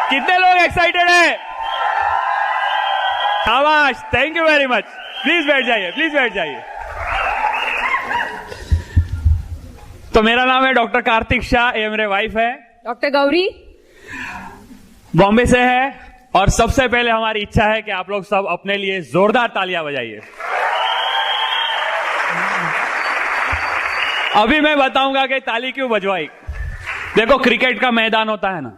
कितने लोग एक्साइटेड हैं? शाबाश, thank you very much. Please बैठ जाइए, प्लीज बैठ जाइए। तो मेरा नाम है डॉक्टर कार्तिक शाह, ये मेरे वाइफ है डॉक्टर गौरी, बॉम्बे से है। और सबसे पहले हमारी इच्छा है कि आप लोग सब अपने लिए जोरदार तालियां बजाइए। अभी मैं बताऊंगा कि ताली क्यों बजवाई। देखो, क्रिकेट का मैदान होता है ना,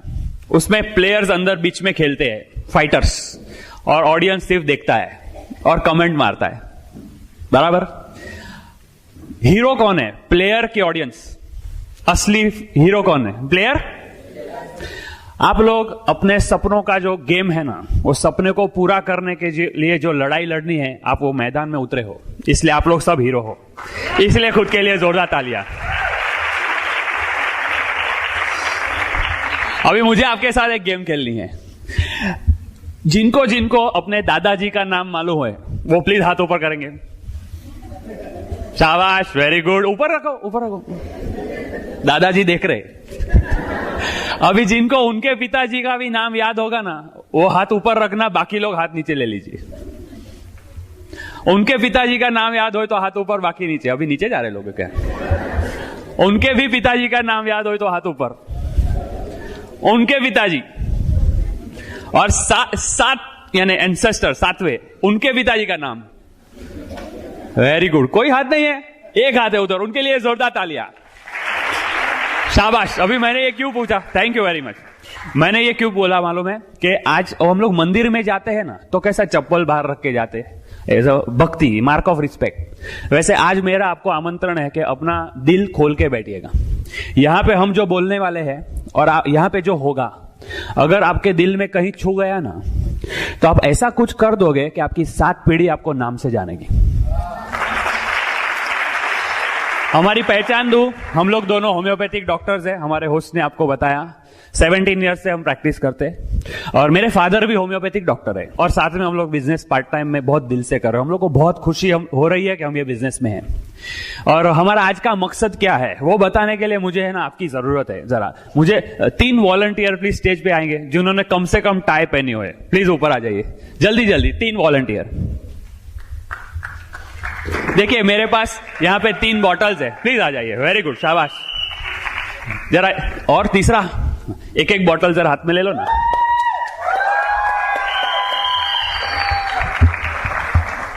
उसमें प्लेयर्स अंदर बीच में खेलते हैं, फाइटर्स, और ऑडियंस सिर्फ देखता है और कमेंट मारता है, बराबर। हीरो कौन है? प्लेयर की ऑडियंस। असली हीरो कौन है? प्लेयर। आप लोग अपने सपनों का जो गेम है ना, वो सपने को पूरा करने के लिए जो लड़ाई लड़नी है, आप वो मैदान में उतरे हो, इसलिए आप लोग सब हीरो हो। इसलिए खुद के लिए जोरदार तालियां। अभी मुझे आपके साथ एक गेम खेलनी है। जिनको जिनको अपने दादाजी का नाम मालूम है वो प्लीज हाथ ऊपर करेंगे। शाबाश, वेरी गुड। ऊपर रखो, ऊपर रखो। दादाजी देख रहे। अभी जिनको उनके पिताजी का भी नाम याद होगा ना, वो हाथ ऊपर रखना, बाकी लोग हाथ नीचे ले लीजिए। उनके पिताजी का नाम याद हो तो हाथ ऊपर, बाकी नीचे। अभी नीचे जा रहे लोग क्या? उनके भी पिताजी का नाम याद हो तो हाथ ऊपर। उनके पिताजी और सात यानी एंसेस्टर, सातवें, उनके पिताजी का नाम। Very good. कोई हाथ नहीं है, एक हाथ है उधर। उनके लिए जोरदार तालियां। शाबाश। अभी मैंने ये क्यों पूछा? Thank you very much. मैंने ये क्यों बोला मालूम है कि आज हम लोग मंदिर में जाते हैं ना, तो कैसा चप्पल बाहर रख के जाते हैं, एज अ भक्ति, मार्क ऑफ रिस्पेक्ट। वैसे आज मेरा आपको आमंत्रण है कि अपना दिल खोल के बैठिएगा। यहां पे हम जो बोलने वाले हैं और यहां पे जो होगा, अगर आपके दिल में कहीं छू गया ना, तो आप ऐसा कुछ कर दोगे कि आपकी 7 पीढ़ी आपको नाम से जानेगी। हमारी पहचान दूं, हम लोग दोनों होम्योपैथिक डॉक्टर्स हैं। हमारे होस्ट ने आपको बताया 17 ईयर्स से हम प्रैक्टिस करते हैं, और मेरे फादर भी होम्योपैथिक डॉक्टर है, और साथ में हम लोग बिजनेस पार्ट टाइम में बहुत दिल से कर रहे हैं। हम लोग को बहुत खुशी हो रही है कि हम ये बिजनेस में हैं। और हमारा आज का मकसद क्या है वो बताने के लिए मुझे है ना आपकी जरूरत है। जरा मुझे 3 वॉलंटियर प्लीज स्टेज पे आएंगे, जिन्होंने कम से कम टाई पहनी हुए। प्लीज ऊपर आ जाइए जल्दी जल्दी। 3 वॉलंटियर। देखिए मेरे पास यहाँ पे 3 बॉटल्स है, प्लीज आ जाइए। वेरी गुड, शाबाश। जरा और तीसरा, एक एक बॉटल जरा हाथ में ले लो ना।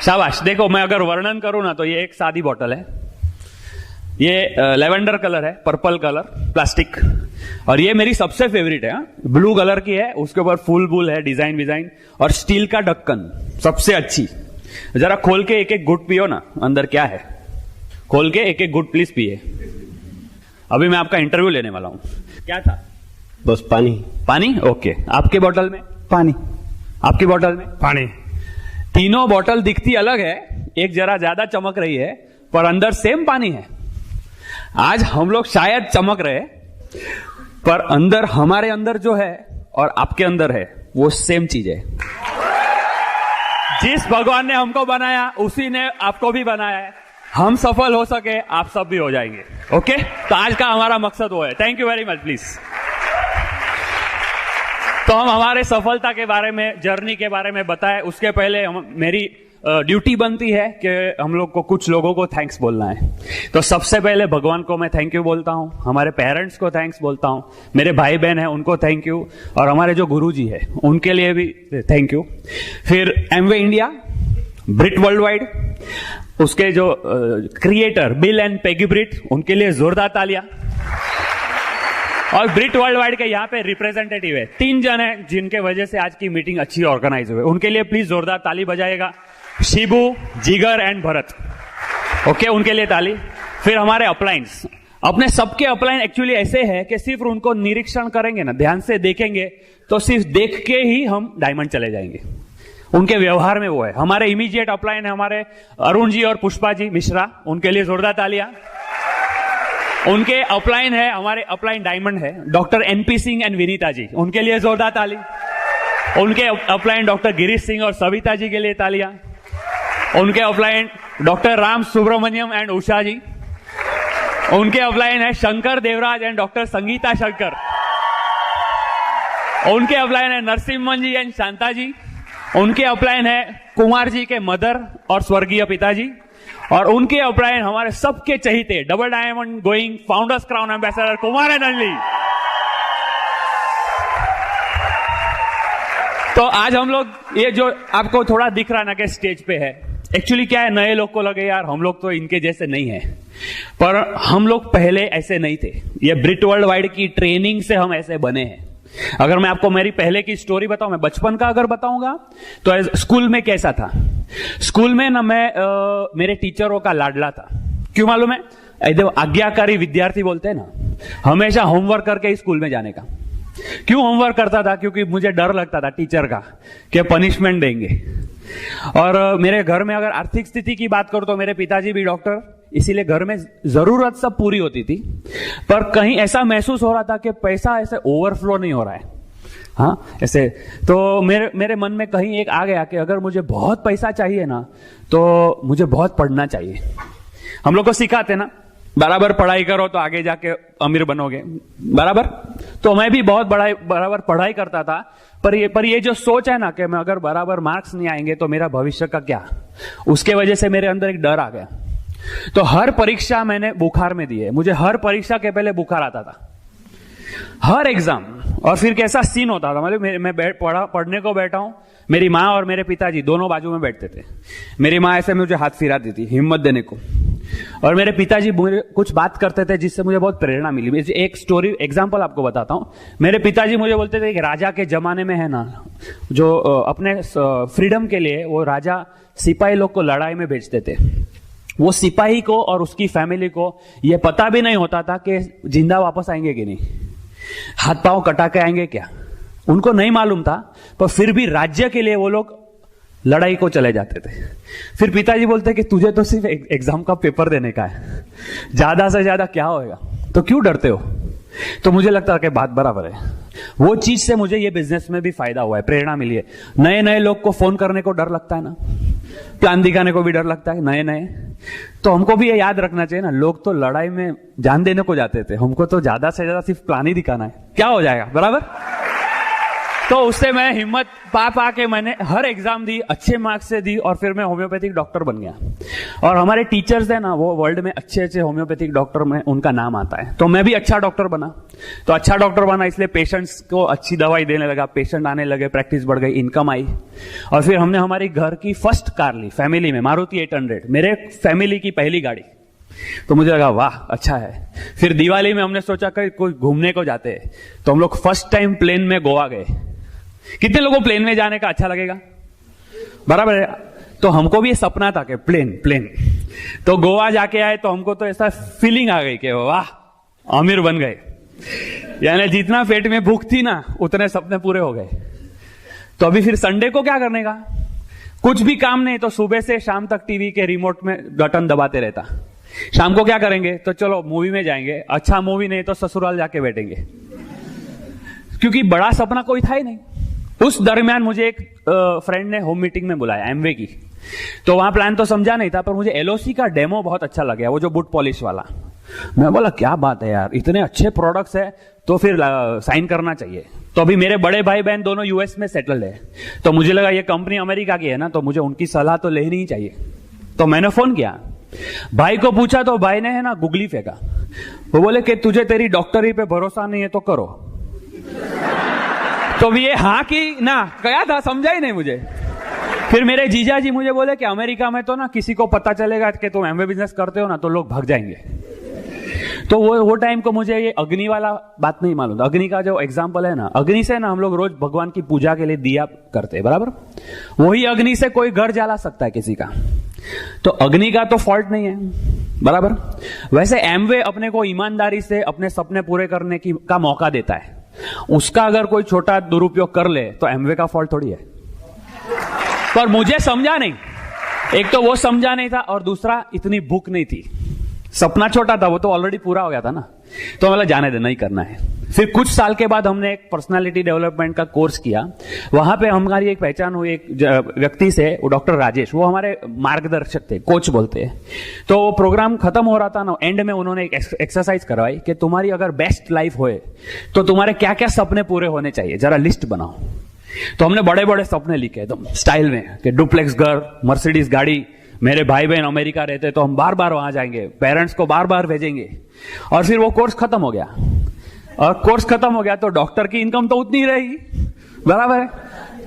शाबाश। देखो, मैं अगर वर्णन करूं ना तो ये एक सादी बॉटल है, ये लेवेंडर कलर है, पर्पल कलर, प्लास्टिक, और ये मेरी सबसे फेवरेट है, ब्लू कलर की है, उसके ऊपर फूल बूल है, डिजाइन विजाइन, और स्टील का ढक्कन सबसे अच्छी। जरा खोल के एक एक गुट पियो ना, अंदर क्या है, खोल के एक एक गुट प्लीज पिए। अभी मैं आपका इंटरव्यू लेने वाला हूं। क्या था? बस पानी। पानी? ओके। आपके बोतल में? पानी। आपकी बोतल में? पानी। तीनों बोतल दिखती अलग है, एक जरा ज्यादा चमक रही है, पर अंदर सेम पानी है। आज हम लोग शायद चमक रहे, पर अंदर, हमारे अंदर जो है और आपके अंदर है, वो सेम चीज है। जिस भगवान ने हमको बनाया उसी ने आपको भी बनाया है। हम सफल हो सके, आप सब भी हो जाएंगे। ओके? तो आज का हमारा मकसद वो है। Thank you very much. Please. तो हम हमारे सफलता के बारे में, जर्नी के बारे में बताएं, उसके पहले मेरी ड्यूटी बनती है कि हम लोग को कुछ लोगों को थैंक्स बोलना है। तो सबसे पहले भगवान को मैं थैंक यू बोलता हूं, हमारे पेरेंट्स को थैंक्स बोलता हूं, मेरे भाई बहन हैं उनको थैंक यू, और हमारे जो गुरुजी है उनके लिए भी थैंक यू। फिर एमवे इंडिया, ब्रिट वर्ल्ड वाइड, उसके जो क्रिएटर बिल एंड पेगी ब्रिट, उनके लिए जोरदार तालियां। और ब्रिट वर्ल्ड वाइड के यहाँ पे रिप्रेजेंटेटिव है, 3 जन है जिनके वजह से आज की मीटिंग अच्छी ऑर्गेनाइज हुई, उनके लिए प्लीज जोरदार ताली बजाएगा। शिबू, जिगर एंड भरत। ओके, उनके लिए ताली। फिर हमारे अपलाइंस, अपने सबके अपलाइन एक्चुअली ऐसे है कि सिर्फ उनको निरीक्षण करेंगे ना, ध्यान से देखेंगे, तो सिर्फ देख के ही हम डायमंड चले जाएंगे। उनके व्यवहार में वो है। हमारे इमीडिएट अपलाइन है हमारे अरुण जी और पुष्पा जी मिश्रा, उनके लिए जोरदार तालियां। उनके अपलाइन है, हमारे अपलाइन डायमंड है, doctor NP Singh and Vinita ji, उनके लिए जोरदार ताली। उनके अपलाइन डॉक्टर गिरीश सिंह और सविता जी के लिए तालियां। उनके upline doctor Ram Subramaniam and Usha ji. उनके अपलाइन है शंकर देवराज एंड डॉक्टर संगीता शंकर। उनके अपलाइन है नरसिम्हन जी एंड शांता जी। उनके अपलाइन है कुमार जी के मदर और स्वर्गीय पिताजी। और उनके अपलाइन हमारे सबके चहीते double diamond going founders crown ambassador Kumar and अनली। तो आज हम लोग ये जो आपको थोड़ा दिख रहा ना कि स्टेज पे है, एक्चुअली क्या है, नए लोग को लगे यार हम लोग तो इनके जैसे नहीं है, पर हम लोग पहले ऐसे नहीं थे। ये ब्रिट वर्ल्ड वाइड की ट्रेनिंग से हम ऐसे बने हैं। अगर मैं आपको मेरी पहले की स्टोरी बताऊं, मैं बचपन का अगर बताऊंगा तो स्कूल में कैसा था। स्कूल में ना मैं मेरे टीचरों का लाडला था। क्यों मालूम है? एकदम आज्ञाकारी विद्यार्थी बोलते हैं ना, हमेशा होमवर्क करके ही स्कूल में जाने का। क्यों होमवर्क करता था? क्योंकि मुझे डर लगता था टीचर का कि पनिशमेंट देंगे। और मेरे घर में अगर आर्थिक स्थिति की बात करूं तो मेरे पिताजी भी डॉक्टर, इसीलिए घर में जरूरत सब पूरी होती थी। पर कहीं ऐसा महसूस हो रहा था कि पैसा ऐसे ओवरफ्लो नहीं हो रहा है। हाँ ऐसे तो मेरे मन में कहीं एक आ गया कि अगर मुझे बहुत पैसा चाहिए ना तो मुझे बहुत पढ़ना चाहिए। हम लोग को सिखाते ना, बराबर पढ़ाई करो तो आगे जाके अमीर बनोगे, बराबर। तो मैं भी बहुत बराबर पढ़ाई करता था, पर ये जो सोच है ना कि मैं अगर बराबर मार्क्स नहीं आएंगे तो मेरा भविष्य का क्या, उसके वजह से मेरे अंदर एक डर आ गया। तो हर परीक्षा मैंने बुखार में दी है। मुझे हर परीक्षा के पहले बुखार आता था, हर एग्जाम। और फिर कैसा सीन होता था मतलब मैं पढ़ने को बैठा हूं, मेरी माँ और मेरे पिताजी दोनों बाजू में बैठते थे। मेरी माँ ऐसे मुझे हाथ फिराती थी हिम्मत देने को, और मेरे पिताजी मुझे कुछ बात करते थे जिससे मुझे बहुत प्रेरणा मिली। एक स्टोरी एग्जांपल आपको बताता हूं। मेरे पिताजी मुझे बोलते थे कि राजा के जमाने में है ना, जो अपने फ्रीडम के लिए वो राजा सिपाही लोग को लड़ाई में भेजते थे। वो सिपाही को और उसकी फैमिली को ये पता भी नहीं होता था कि जिंदा वापस आएंगे कि नहीं, हाथ पांव कटा के आएंगे क्या, उनको नहीं मालूम था। पर फिर भी राज्य के लिए वो लोग लड़ाई को चले जाते थे। फिर पिताजी बोलते कि तुझे तो सिर्फ एग्जाम का पेपर देने का है, ज्यादा से ज्यादा क्या होएगा, तो क्यों डरते हो। तो मुझे लगता है कि बात बराबर है। वो चीज से मुझे ये बिजनेस में भी फायदा हुआ है, प्रेरणा मिली है। नए नए लोग को फोन करने को डर लगता है ना, प्लान दिखाने को भी डर लगता है नए नए। तो हमको भी ये याद रखना चाहिए ना, लोग तो लड़ाई में जान देने को जाते थे, हमको तो ज्यादा से ज्यादा सिर्फ प्लान ही दिखाना है, क्या हो जाएगा, बराबर। तो उससे मैं हिम्मत पा के मैंने हर एग्जाम दी, अच्छे मार्क्स से दी, और फिर मैं होम्योपैथिक डॉक्टर बन गया। और हमारे टीचर्स है ना, वो वर्ल्ड में अच्छे अच्छे होम्योपैथिक डॉक्टर में उनका नाम आता है। तो मैं भी अच्छा डॉक्टर बना। तो अच्छा डॉक्टर बना इसलिए पेशेंट्स को अच्छी दवाई देने लगा, पेशेंट आने लगे, प्रैक्टिस बढ़ गई, इनकम आई। और फिर हमने हमारी घर की फर्स्ट कार ली फैमिली में, मारुति 800, मेरे फैमिली की पहली गाड़ी। तो मुझे लगा वाह अच्छा है। फिर दिवाली में हमने सोचा कि कोई घूमने को जाते हैं, तो हम लोग फर्स्ट टाइम प्लेन में गोवा गए। कितने लोगों को प्लेन में जाने का अच्छा लगेगा, बराबर है। तो हमको भी ये सपना था कि प्लेन। तो गोवा जाके आए तो हमको तो ऐसा फीलिंग आ गई कि वाह अमीर बन गए, यानी जितना पेट में भूख थी ना उतने सपने पूरे हो गए। तो अभी फिर संडे को क्या करने का, कुछ भी काम नहीं, तो सुबह से शाम तक टीवी के रिमोट में बटन दबाते रहता। शाम को क्या करेंगे, तो चलो मूवी में जाएंगे, अच्छा मूवी नहीं तो ससुराल जाके बैठेंगे, क्योंकि बड़ा सपना कोई था ही नहीं। उस दरमियान मुझे एक फ्रेंड ने होम मीटिंग में बुलाया एमवे की। तो वहां प्लान तो समझा नहीं था, पर मुझे एलओसी का डेमो बहुत अच्छा लगा, वो जो बूट पॉलिश वाला। मैं बोला क्या बात है यार, इतने अच्छे प्रोडक्ट्स है तो फिर साइन करना चाहिए। तो अभी मेरे बड़े भाई बहन दोनों यूएस में सेटल्ड है, तो मुझे लगा ये कंपनी अमेरिका की है ना, तो मुझे उनकी सलाह तो लेनी ही चाहिए। तो मैंने फोन किया, भाई को पूछा, तो भाई ने है ना गुगली फेंका। वो बोले कि तुझे तेरी डॉक्टरी पे भरोसा नहीं है तो करो। तो ये हाँ की ना गया था, समझा ही नहीं मुझे। फिर मेरे जीजा जी मुझे बोले कि अमेरिका में तो ना किसी को पता चलेगा कि तुम एमवे बिजनेस करते हो ना तो लोग भाग जाएंगे। तो वो टाइम को मुझे ये अग्नि वाला बात नहीं मालूम था। अग्नि का जो एग्जांपल है ना, अग्नि से ना हम लोग रोज भगवान की पूजा के लिए दिया करते हैं, बराबर। वही अग्नि से कोई घर जला सकता है किसी का, तो अग्नि का तो फॉल्ट नहीं है, बराबर। वैसे एमवे अपने को ईमानदारी से अपने सपने पूरे करने का मौका देता है। उसका अगर कोई छोटा दुरुपयोग कर ले तो एमवे का फॉल्ट थोड़ी है। पर मुझे समझा नहीं, एक तो वो समझा नहीं था, और दूसरा इतनी भूख नहीं थी। सपना छोटा था, वो तो ऑलरेडी पूरा हो गया था ना। तो मतलब जाने दे, नहीं करना है। फिर कुछ साल के बाद हमने एक पर्सनालिटी डेवलपमेंट का कोर्स किया। वहां पे हमारी एक पहचान हुई एक व्यक्ति से, वो डॉक्टर राजेश, वो हमारे मार्गदर्शक थे, कोच बोलते हैं। तो वो प्रोग्राम खत्म हो रहा था ना, एंड में उन्होंने एक एक्सरसाइज करवाई कि तुम्हारी अगर बेस्ट लाइफ होए तो तुम्हारे क्या क्या सपने पूरे होने चाहिए, जरा लिस्ट बनाओ। तो हमने बड़े बड़े सपने लिखे एकदम स्टाइल में कि डुप्लेक्स घर, मर्सिडीज गाड़ी, मेरे भाई बहन अमेरिका रहते तो हम बार बार वहां जाएंगे, पेरेंट्स को बार बार भेजेंगे। और फिर वो कोर्स खत्म हो गया, और कोर्स खत्म हो गया तो डॉक्टर की इनकम तो उतनी रहेगी, बराबर है,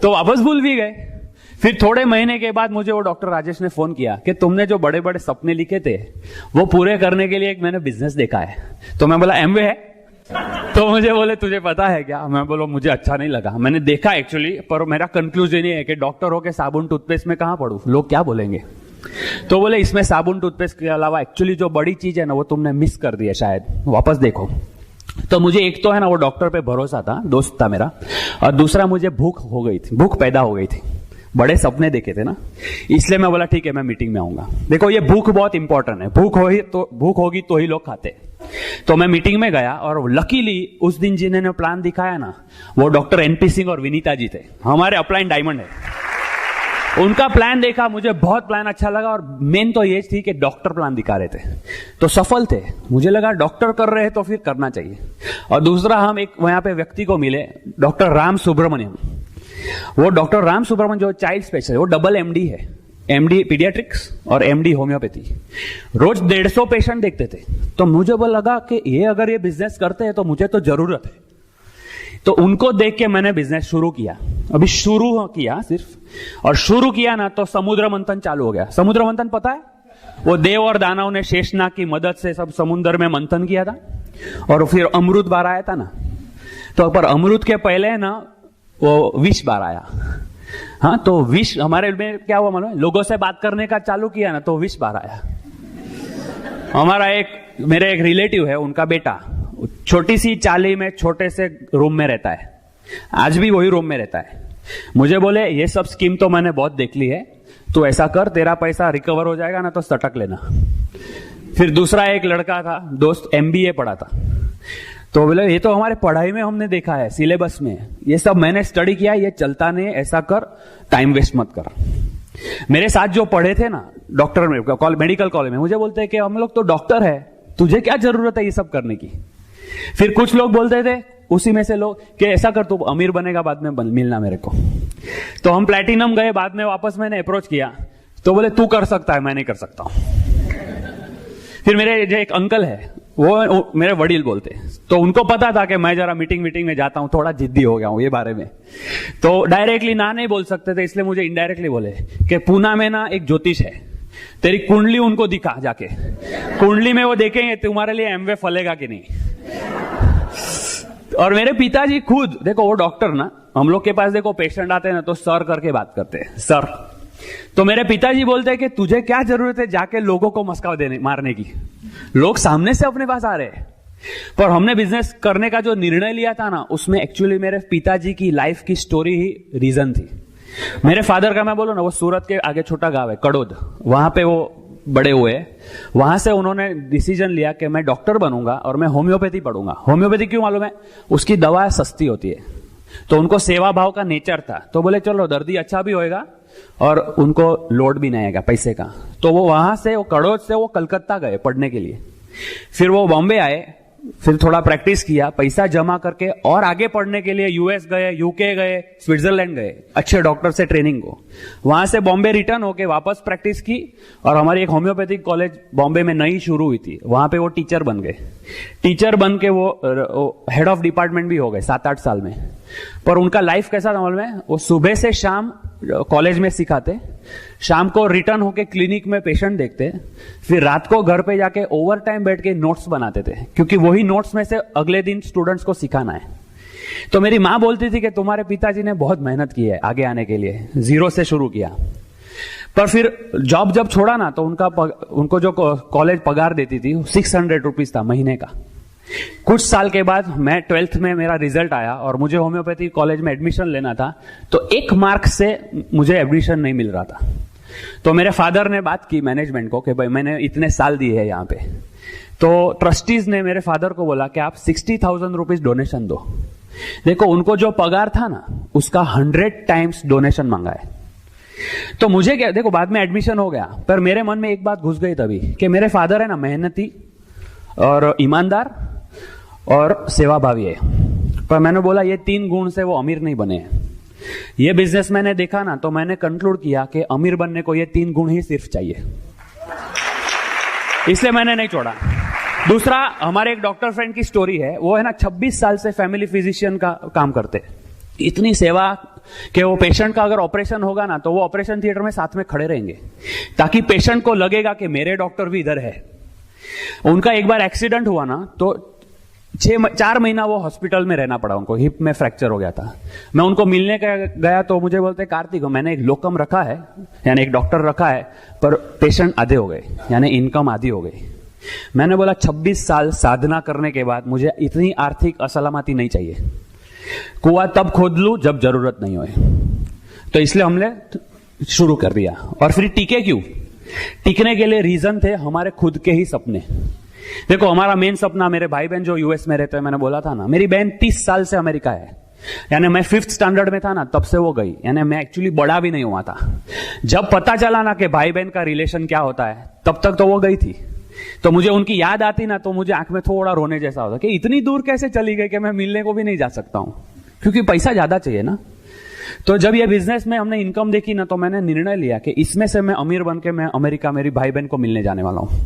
तो वापस भूल भी गए। फिर थोड़े महीने के बाद मुझे वो डॉक्टर राजेश ने फोन किया कि तुमने जो बड़े बड़े सपने लिखे थे वो पूरे करने के लिए एक मैंने बिजनेस देखा है। तो मैं बोला एमवे है? तो मुझे बोले तुझे पता है क्या? मैं बोला मुझे अच्छा नहीं लगा, मैंने देखा एक्चुअली, पर मेरा कंक्लूजन ये है कि डॉक्टर हो के साबुन टूथपेस्ट में कहां पढ़ूं, लोग क्या बोलेंगे। तो बोले इसमें साबुन टूथपेस्ट के अलावा एक्चुअली जो बड़ी चीज है ना वो तुमने मिस कर दी है शायद, वापस देखो। तो मुझे एक तो है ना वो डॉक्टर पे भरोसा था, दोस्त था मेरा, और दूसरा मुझे भूख हो गई थी, भूख पैदा हो गई थी, बड़े सपने देखे थे ना, इसलिए मैं बोला ठीक है मैं मीटिंग में आऊंगा। देखो ये भूख बहुत इंपॉर्टेंट है, भूख होगी तो ही लोग खाते। तो मैं मीटिंग में गया और लकीली उस दिन जिन्होंने प्लान दिखाया ना वो डॉक्टर एनपी सिंह और विनीता जी थे, हमारे अपलाइन डायमंड है। उनका प्लान देखा, मुझे बहुत प्लान अच्छा लगा, और मेन तो ये थी कि डॉक्टर प्लान दिखा रहे थे तो सफल थे। मुझे लगा डॉक्टर कर रहे हैं तो फिर करना चाहिए। और दूसरा हम एक वहां पे व्यक्ति को मिले, डॉक्टर राम सुब्रमण्यम। वो डॉक्टर राम सुब्रमण्यम जो चाइल्ड स्पेशलिस्ट है, वो डबल एमडी है, एमडी पीडियाट्रिक्स और एमडी होम्योपैथी। रोज 150 पेशेंट देखते थे। तो मुझे वो लगा कि ये अगर ये बिजनेस करते हैं तो मुझे तो जरूरत है। तो उनको देख के मैंने बिजनेस शुरू किया, अभी शुरू किया सिर्फ, और शुरू किया ना तो समुद्र मंथन चालू हो गया। समुद्र मंथन पता है? वो देव और दानव ने शेषनाग की मदद से सब समुद्र में मंथन किया था, और फिर अमृत बार आया था ना। तो पर अमृत के पहले ना वो विष बार आया। हाँ, तो विष हमारे में क्या हुआ मालूम है? लोगों से बात करने का चालू किया ना तो विष बार आया। मेरे एक रिलेटिव है, उनका बेटा छोटी सी चाली में छोटे से रूम में रहता है, आज भी वही रूम में रहता है। मुझे बोले ये सब स्कीम तो मैंने बहुत देख ली है, तो ऐसा कर तेरा पैसा रिकवर हो जाएगा ना तो सटक लेना। फिर दूसरा एक लड़का था, दोस्त एमबीए पढ़ा था, तो बोले ये तो हमारे पढ़ाई में हमने देखा है, सिलेबस में ये सब मैंने स्टडी किया, ये चलता नहीं, ऐसा कर, टाइम वेस्ट मत कर। मेरे साथ जो पढ़े थे ना डॉक्टर में, मेडिकल कॉलेज में, मुझे बोलते हैं कि हम लोग तो डॉक्टर है, तुझे क्या जरूरत है ये सब करने की। फिर कुछ लोग बोलते थे उसी में से लोग कि ऐसा कर तू अमीर बनेगा, बाद में मिलना मेरे को। तो हम प्लैटिनम गए, बाद में वापस मैंने अप्रोच किया तो बोले तू कर सकता है, मैं नहीं कर सकता हूं। फिर मेरे जो एक अंकल है वो मेरे वडील बोलते, तो उनको पता था कि मैं जरा मीटिंग में जाता हूं, थोड़ा जिद्दी हो गया हूं ये बारे में, तो डायरेक्टली ना नहीं बोल सकते थे, इसलिए मुझे इनडायरेक्टली बोले कि पूना में ना एक ज्योतिष है, तेरी कुंडली उनको दिखा जाके, कुंडली में वो देखेंगे तुम्हारे लिए एमवे फलेगा कि नहीं। और मेरे पिताजी खुद, देखो वो डॉक्टर ना, हम लोग के पास देखो पेशेंट आते हैं ना तो सर करके बात करते हैं, सर। तो मेरे पिताजी बोलते हैं कि तुझे क्या जरूरत है जाके लोगों को मस्का देने मारने की, लोग सामने से अपने पास आ रहे हैं। पर हमने बिजनेस करने का जो निर्णय लिया था ना, उसमें एक्चुअली मेरे पिताजी की लाइफ की स्टोरी ही रीजन थी। मेरे फादर का मैं बोलूं ना, वो सूरत के आगे छोटा गांव है कड़ोद, वहां पे वो बड़े हुए। वहां से उन्होंने डिसीजन लिया कि मैं डॉक्टर बनूंगा और मैं होम्योपैथी पढ़ूंगा। होम्योपैथी क्यों मालूम है? उसकी दवा सस्ती होती है, तो उनको सेवा भाव का नेचर था, तो बोले चलो दर्दी अच्छा भी होएगा और उनको लोड भी नहीं आएगा पैसे का। तो वो वहां से, वो कड़ोद से वो कलकत्ता गए पढ़ने के लिए, फिर वो बॉम्बे आए, फिर थोड़ा प्रैक्टिस किया, पैसा जमा करके और आगे पढ़ने के लिए यूएस गए, यूके गए, स्विट्जरलैंड गए, अच्छे डॉक्टर से ट्रेनिंग को। वहां से बॉम्बे रिटर्न होके वापस प्रैक्टिस की, और हमारी एक होम्योपैथिक कॉलेज बॉम्बे में नई शुरू हुई थी, वहां पे वो टीचर बन गए। टीचर बन के वो हेड ऑफ डिपार्टमेंट भी हो गए 7-8 साल में। पर उनका लाइफ कैसा था मालूम है? वो सुबह से शाम कॉलेज में सिखाते, शाम को रिटर्न होके क्लिनिक में पेशेंट देखते, फिर रात को घर पे जाके ओवर टाइम बैठ के नोट्स बनाते थे, क्योंकि वही नोट्स में से अगले दिन स्टूडेंट्स को सिखाना है। तो मेरी मां बोलती थी कि तुम्हारे पिताजी ने बहुत मेहनत की है आगे आने के लिए, जीरो से शुरू किया। पर फिर जॉब जब छोड़ा ना तो उनको जो कॉलेज पगार देती थी 600 रुपीज था महीने का। कुछ साल के बाद मैं 12th में मेरा रिजल्ट आया और मुझे होम्योपैथी कॉलेज में एडमिशन लेना था, तो 1 मार्क से मुझे एडमिशन नहीं मिल रहा था। तो मेरे फादर ने बात की मैनेजमेंट को कि भाई मैंने इतने साल दिए हैं यहाँ पे, तो ट्रस्टीज ने मेरे फादर को बोला कि आप 60,000 रुपीज डोनेशन दो। देखो उनको जो पगार था ना उसका 100 टाइम्स डोनेशन मांगा है। तो मुझे क्या, देखो बाद में एडमिशन हो गया, पर मेरे मन में एक बात घुस गई तभी कि मेरे फादर है ना मेहनती और ईमानदार और सेवाभावी है, पर मैंने बोला ये 3 गुण से वो अमीर नहीं बने हैं। ये बिजनेस मैंने देखा ना तो मैंने कंक्लूड किया कि अमीर बनने को ये 3 गुण ही सिर्फ चाहिए, इसलिए मैंने नहीं छोड़ा। दूसरा, हमारे एक डॉक्टर फ्रेंड की स्टोरी है, वो है ना 26 साल से फैमिली फिजिशियन का काम करते, इतनी सेवा कि वो पेशेंट का अगर ऑपरेशन होगा ना तो वो ऑपरेशन थिएटर में साथ में खड़े रहेंगे ताकि पेशेंट को लगेगा कि मेरे डॉक्टर भी इधर है। उनका एक बार एक्सीडेंट हुआ ना तो 4 महीना वो हॉस्पिटल में रहना पड़ा उनको, हिप में फ्रैक्चर हो गया था। मैं उनको मिलने गया तो मुझे बोलते कार्तिक मैंने एक लोकम रखा है, यानी एक डॉक्टर रखा है, पर पेशेंट आधे हो गए, यानी इनकम आधी हो गई। मैंने बोला 26 साल साधना करने के बाद मुझे इतनी आर्थिक असलामती नहीं चाहिए, कुआं तब खोद लूं जब जरूरत नहीं होए। तो इसलिए हमने शुरू कर दिया। और फिर टिके क्यों? टिकने के लिए रीजन थे हमारे खुद के ही सपने। देखो हमारा मेन सपना, मेरे भाई बहन जो यूएस में रहते हैं, मैंने बोला था ना, मेरी बहन 30 साल से अमेरिका है, यानी मैं 5th स्टैंडर्ड में था ना तब से वो गई, यानी मैं एक्चुअली बड़ा भी नहीं हुआ था। जब पता चला ना कि भाई बहन का रिलेशन क्या होता है तब तक तो वो गई थी। तो मुझे उनकी याद आती ना तो मुझे आंख में थोड़ा रोने जैसा होता कि इतनी दूर कैसे चली गई कि मैं मिलने को भी नहीं जा सकता हूं, क्योंकि पैसा ज्यादा चाहिए ना। तो जब ये बिजनेस में हमने इनकम देखी ना तो मैंने निर्णय लिया कि इसमें से मैं अमीर बन के मैं अमेरिका मेरी भाई बहन को मिलने जाने वाला हूं।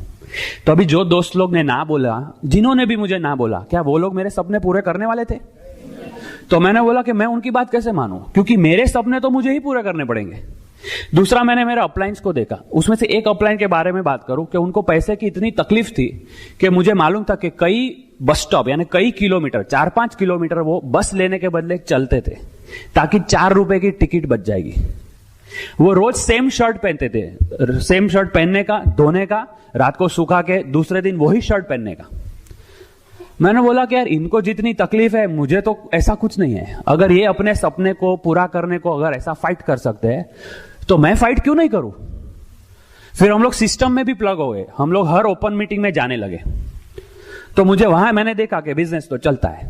तो अभी जो दोस्त लोग ने ना बोला, जिन्होंने भी मुझे ना बोला, क्या वो लोग मेरे सपने पूरे करने वाले थे? तो मैंने बोला कि मैं उनकी बात कैसे मानूं, क्योंकि मेरे सपने तो मुझे ही पूरे करने पड़ेंगे। दूसरा, मैंने मेरे अपलाइंस को देखा, उसमें से एक अपलाइन के बारे में बात करूं कि उनको पैसे की इतनी तकलीफ थी कि मुझे मालूम था कि कई बस स्टॉप यानी कई किलोमीटर, 4-5 किलोमीटर वो बस लेने के बदले चलते थे ताकि 4 रुपए की टिकट बच जाएगी। वो रोज सेम शर्ट पहनते थे, सेम शर्ट पहनने का, धोने का, रात को सुखा के दूसरे दिन वही शर्ट पहनने का। मैंने बोला कि यार इनको जितनी तकलीफ है मुझे तो ऐसा कुछ नहीं है। अगर ये अपने सपने को पूरा करने को अगर ऐसा फाइट कर सकते हैं तो मैं फाइट क्यों नहीं करूं? फिर हम लोग सिस्टम में भी प्लग हो गए, हम लोग हर ओपन मीटिंग में जाने लगे। तो मुझे वहां मैंने देखा कि बिजनेस तो चलता है।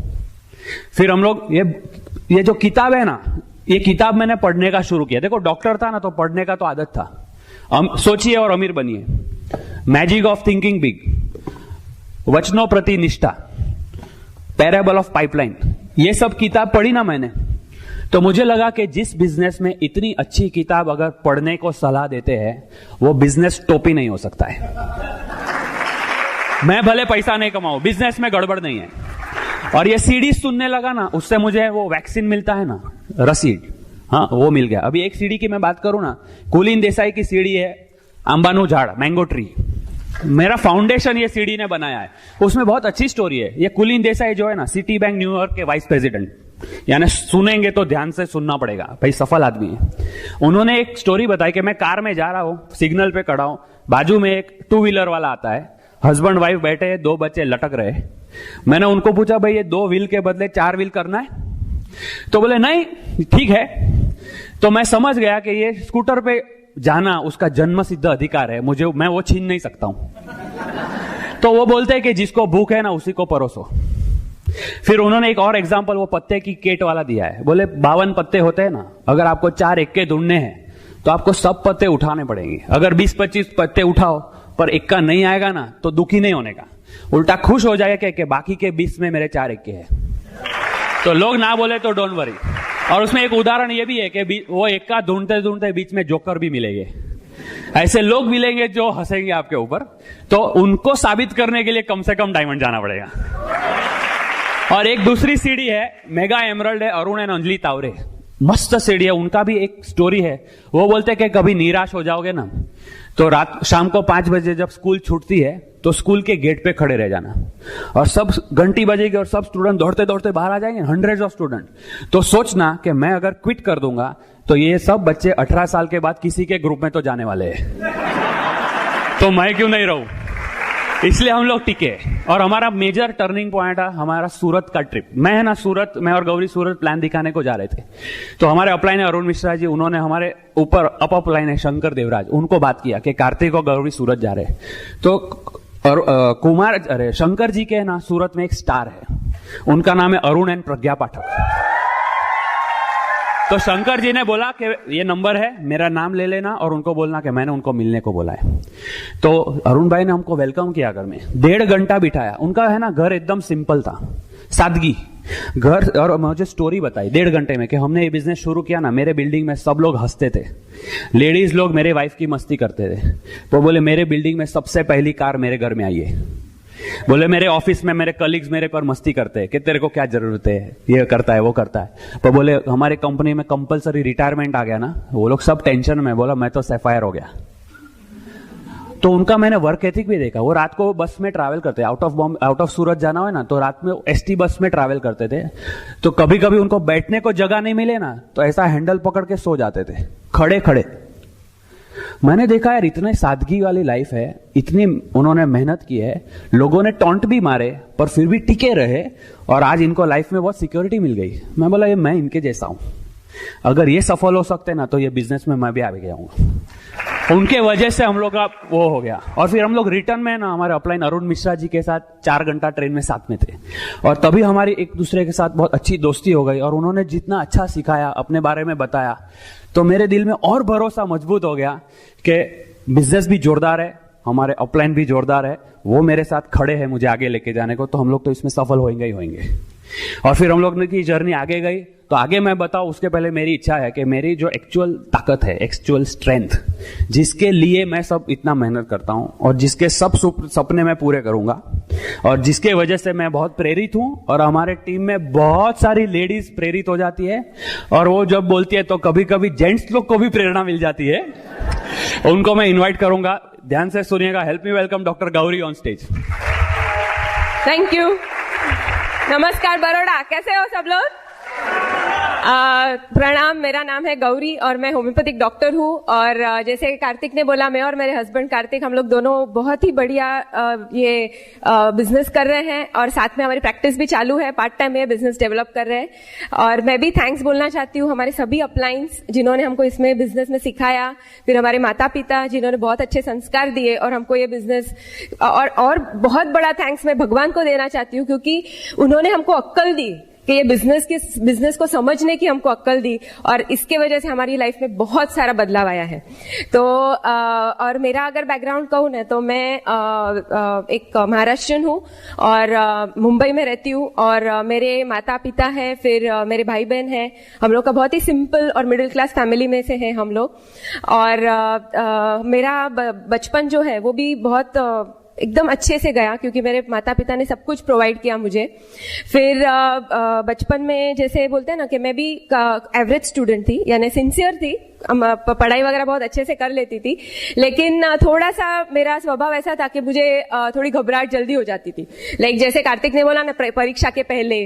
फिर हम लोग ये जो किताब है ना, ये किताब मैंने पढ़ने का शुरू किया। देखो डॉक्टर था ना तो पढ़ने का तो आदत था। सोचिए और अमीर बनिए, मैजिक ऑफ थिंकिंग बिग, वचनों प्रति निष्ठा, पैराबल ऑफ पाइपलाइन, ये सब किताब पढ़ी ना मैंने, तो मुझे लगा कि जिस बिजनेस में इतनी अच्छी किताब अगर पढ़ने को सलाह देते हैं वो बिजनेस टोपी नहीं हो सकता है। मैं भले पैसा नहीं कमाऊं, बिजनेस में गड़बड़ नहीं है। और ये सीडी सुनने लगा ना, उससे मुझे वो वैक्सीन मिलता है ना, रसीद, हाँ वो मिल गया। अभी एक सीडी की मैं बात करूं ना, कुलीन देसाई की सीडी है, अंबानू झाड़, मैंगो ट्री, मेरा फाउंडेशन ये सीडी ने बनाया है। उसमें बहुत अच्छी स्टोरी है। ये कुलीन देसाई जो है ना, सिटी बैंक न्यूयॉर्क के वाइस प्रेसिडेंट, यानी सुनेंगे तो ध्यान से सुनना पड़ेगा भाई, सफल आदमी है। उन्होंने एक स्टोरी बताई कि मैं कार में जा रहा हूं, सिग्नल पे खड़ा हूं, बाजू में एक 2 व्हीलर वाला आता है, हस्बैंड वाइफ बैठे हैं, 2 बच्चे लटक रहे। मैंने उनको पूछा भाई ये 2 व्हील के बदले 4 व्हील करना है? तो बोले नहीं ठीक है। तो मैं समझ गया कि ये स्कूटर पे जाना उसका जन्म सिद्ध अधिकार है, मैं वो छीन नहीं सकता हूं। तो वो बोलते हैं कि जिसको भूख है ना उसी को परोसो। फिर उन्होंने एक और एग्जांपल वो पत्ते की केट वाला दिया है। बोले 52 पत्ते होते हैं ना, अगर आपको 4 एक्के ढूंढने हैं तो आपको सब पत्ते उठाने पड़ेंगे। अगर 20-25 पत्ते उठाओ पर एक्का नहीं आएगा ना तो दुखी नहीं होने का, उल्टा खुश हो जाएगा कि बाकी के 20 में मेरे 4 एक्के हैं। तो लोग ना बोले तो डोंट वरी। और उसमें एक उदाहरण ये भी है कि वो एक्का ढूंढते ढूंढते बीच में जोकर भी मिलेंगे। ऐसे लोग मिलेंगे जो हंसेंगे आपके ऊपर, तो उनको साबित करने के लिए कम से कम डायमंड जाना पड़ेगा। और एक दूसरी सीढ़ी है, मेगा एमरल्ड है, अरुण एंड अंजलि तावरे, मस्त सीढ़ी है। उनका भी एक स्टोरी है। वो बोलते हैं कि कभी निराश हो जाओगे ना तो शाम को 5 बजे जब स्कूल छूटती है तो स्कूल के गेट पे खड़े रह जाना, और सब घंटी बजेगी और सब स्टूडेंट दौड़ते दौड़ते बाहर आ जाएंगे, 100 ऑफ स्टूडेंट। तो सोचना कि मैं अगर क्विट कर दूंगा तो ये सब बच्चे 18 साल के बाद किसी के ग्रुप में तो जाने वाले हैं, तो मैं क्यों नहीं रहूं। इसलिए हम लोग टिके। और हमारा मेजर टर्निंग पॉइंट है हमारा सूरत का ट्रिप। मैं है ना सूरत, मैं और गौरी सूरत प्लान दिखाने को जा रहे थे। तो हमारे अपलाइन है अरुण मिश्रा जी, उन्होंने हमारे ऊपर अपलाइन है शंकर देवराज, उनको बात किया कि कार्तिक और गौरी सूरत जा रहे हैं। तो और शंकर जी के ना सूरत में एक स्टार है, उनका नाम है अरुण एंड प्रज्ञा पाठक। तो शंकर जी ने बोला कि ये नंबर है, मेरा नाम ले लेना और उनको बोलना कि मैंने उनको मिलने को बोला है। तो अरुण भाई ने हमको वेलकम किया घर में, 1.5 घंटा बिठाया। उनका है ना घर एकदम सिंपल था, सादगी घर, और मुझे स्टोरी बताई 1.5 घंटे में कि हमने ये बिजनेस शुरू किया ना, मेरे बिल्डिंग में सब लोग हंसते थे, लेडीज लोग मेरे वाइफ की मस्ती करते थे। वो बोले मेरे बिल्डिंग में सबसे पहली कार मेरे घर में आई है। बोले मेरे ऑफिस में मेरे कलीग्स मेरे पर मस्ती करते हैं कि तेरे को क्या जरूरत है, ये करता है वो करता है। तो बोले हमारे कंपनी में कंपलसरी रिटायरमेंट आ गया ना, वो लोग सब टेंशन में। बोला मैं तो सैफायर हो गया। तो उनका मैंने वर्क एथिक भी देखा। वो रात को बस में ट्रैवल करते, आउट ऑफ सूरत जाना हो ना तो रात में एसटी बस में ट्रैवल करते थे। तो कभी कभी उनको बैठने को जगह नहीं मिले ना तो ऐसा हैंडल पकड़ के सो जाते थे खड़े खड़े। मैंने देखा यार इतने सादगी वाली लाइफ है, इतनी उन्होंने मेहनत की है, लोगों ने टॉन्ट भी मारे पर फिर भी टिके रहे और आज इनको लाइफ में बहुत सिक्योरिटी मिल गई। मैं बोला ये मैं इनके जैसा हूं, अगर ये सफल हो सकते ना तो ये बिजनेस में मैं भी आगे जाऊंगा। उनके वजह से हम लोग का वो हो गया। और फिर हम लोग रिटर्न में ना हमारे अपलाइन अरुण मिश्रा जी के साथ 4 घंटा ट्रेन में साथ में थे और तभी हमारी एक दूसरे के साथ बहुत अच्छी दोस्ती हो गई। और उन्होंने जितना अच्छा सिखाया, अपने बारे में बताया, तो मेरे दिल में और भरोसा मजबूत हो गया कि बिजनेस भी जोरदार है, हमारे अपलाइन भी जोरदार है, वो मेरे साथ खड़े हैं मुझे आगे लेके जाने को, तो हम लोग तो इसमें सफल होंगे ही होंगे। और फिर हम लोग की जर्नी आगे गई। तो आगे मैं बताऊं उसके पहले मेरी इच्छा है कि मेरी जो एक्चुअल ताकत है, एक्चुअल स्ट्रेंथ, जिसके लिए मैं सब इतना मेहनत करता हूं और जिसके सब सपने मैं पूरे करूंगा और जिसके वजह से मैं बहुत प्रेरित हूं और हमारे टीम में बहुत सारी लेडीज प्रेरित हो जाती है और वो जब बोलती है तो कभी कभी जेंट्स लोग को भी प्रेरणा मिल जाती है। उनको मैं इन्वाइट करूंगा, ध्यान से सुनिएगा। Help me welcome doctor Gauri on stage. Thank you. नमस्कार बड़ौदा, कैसे हो सब लोग? प्रणाम, मेरा नाम है गौरी और मैं होम्योपैथिक डॉक्टर हूँ। और जैसे कार्तिक ने बोला, मैं और मेरे हस्बैंड कार्तिक हम लोग दोनों बहुत ही बढ़िया ये बिजनेस कर रहे हैं और साथ में हमारी प्रैक्टिस भी चालू है, पार्ट टाइम में बिजनेस डेवलप कर रहे हैं। और मैं भी थैंक्स बोलना चाहती हूँ हमारे सभी अपलाइंस जिन्होंने हमको इसमें बिजनेस में सिखाया, फिर हमारे माता पिता जिन्होंने बहुत अच्छे संस्कार दिए और हमको ये बिजनेस, और बहुत बड़ा थैंक्स मैं भगवान को देना चाहती हूँ क्योंकि उन्होंने हमको अक्ल दी कि ये बिजनेस को समझने की हमको अक्ल दी और इसके वजह से हमारी लाइफ में बहुत सारा बदलाव आया है। तो और मेरा अगर बैकग्राउंड कहूँ ना तो मैं एक महाराष्ट्रियन हूँ और मुंबई में रहती हूँ और मेरे माता पिता हैं, फिर मेरे भाई बहन हैं। हम लोग का बहुत ही सिंपल और मिडिल क्लास फैमिली में से है हम लोग। और मेरा बचपन जो है वो भी बहुत एकदम अच्छे से गया क्योंकि मेरे माता पिता ने सब कुछ प्रोवाइड किया मुझे। फिर बचपन में जैसे बोलते हैं ना कि मैं भी एवरेज स्टूडेंट थी, यानी सिंसियर थी, पढ़ाई वगैरह बहुत अच्छे से कर लेती थी, लेकिन थोड़ा सा मेरा स्वभाव ऐसा था कि मुझे थोड़ी घबराहट जल्दी हो जाती थी। लाइक जैसे कार्तिक ने बोला ना, परीक्षा के पहले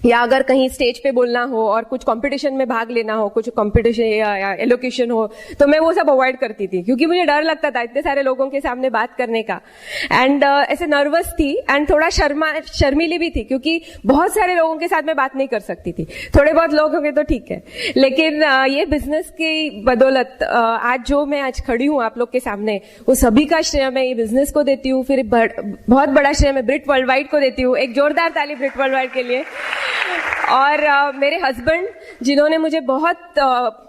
या अगर कहीं स्टेज पे बोलना हो और कुछ कंपटीशन में भाग लेना हो, कुछ कंपटीशन या एलोकेशन हो, तो मैं वो सब अवॉइड करती थी क्योंकि मुझे डर लगता था इतने सारे लोगों के सामने बात करने का। एंड ऐसे नर्वस थी एंड थोड़ा शर्मीली भी थी क्योंकि बहुत सारे लोगों के साथ मैं बात नहीं कर सकती थी। थोड़े बहुत लोग होंगे तो ठीक है, लेकिन ये बिजनेस की बदौलत आज जो मैं आज खड़ी हूँ आप लोग के सामने, वो सभी का श्रेय मैं ये बिजनेस को देती हूँ। फिर बहुत बड़ा श्रेय मैं ब्रिट वर्ल्ड वाइड को देती हूँ। एक जोरदार ताली ब्रिट वर्ल्ड वाइड के लिए। और मेरे हस्बैंड जिन्होंने मुझे बहुत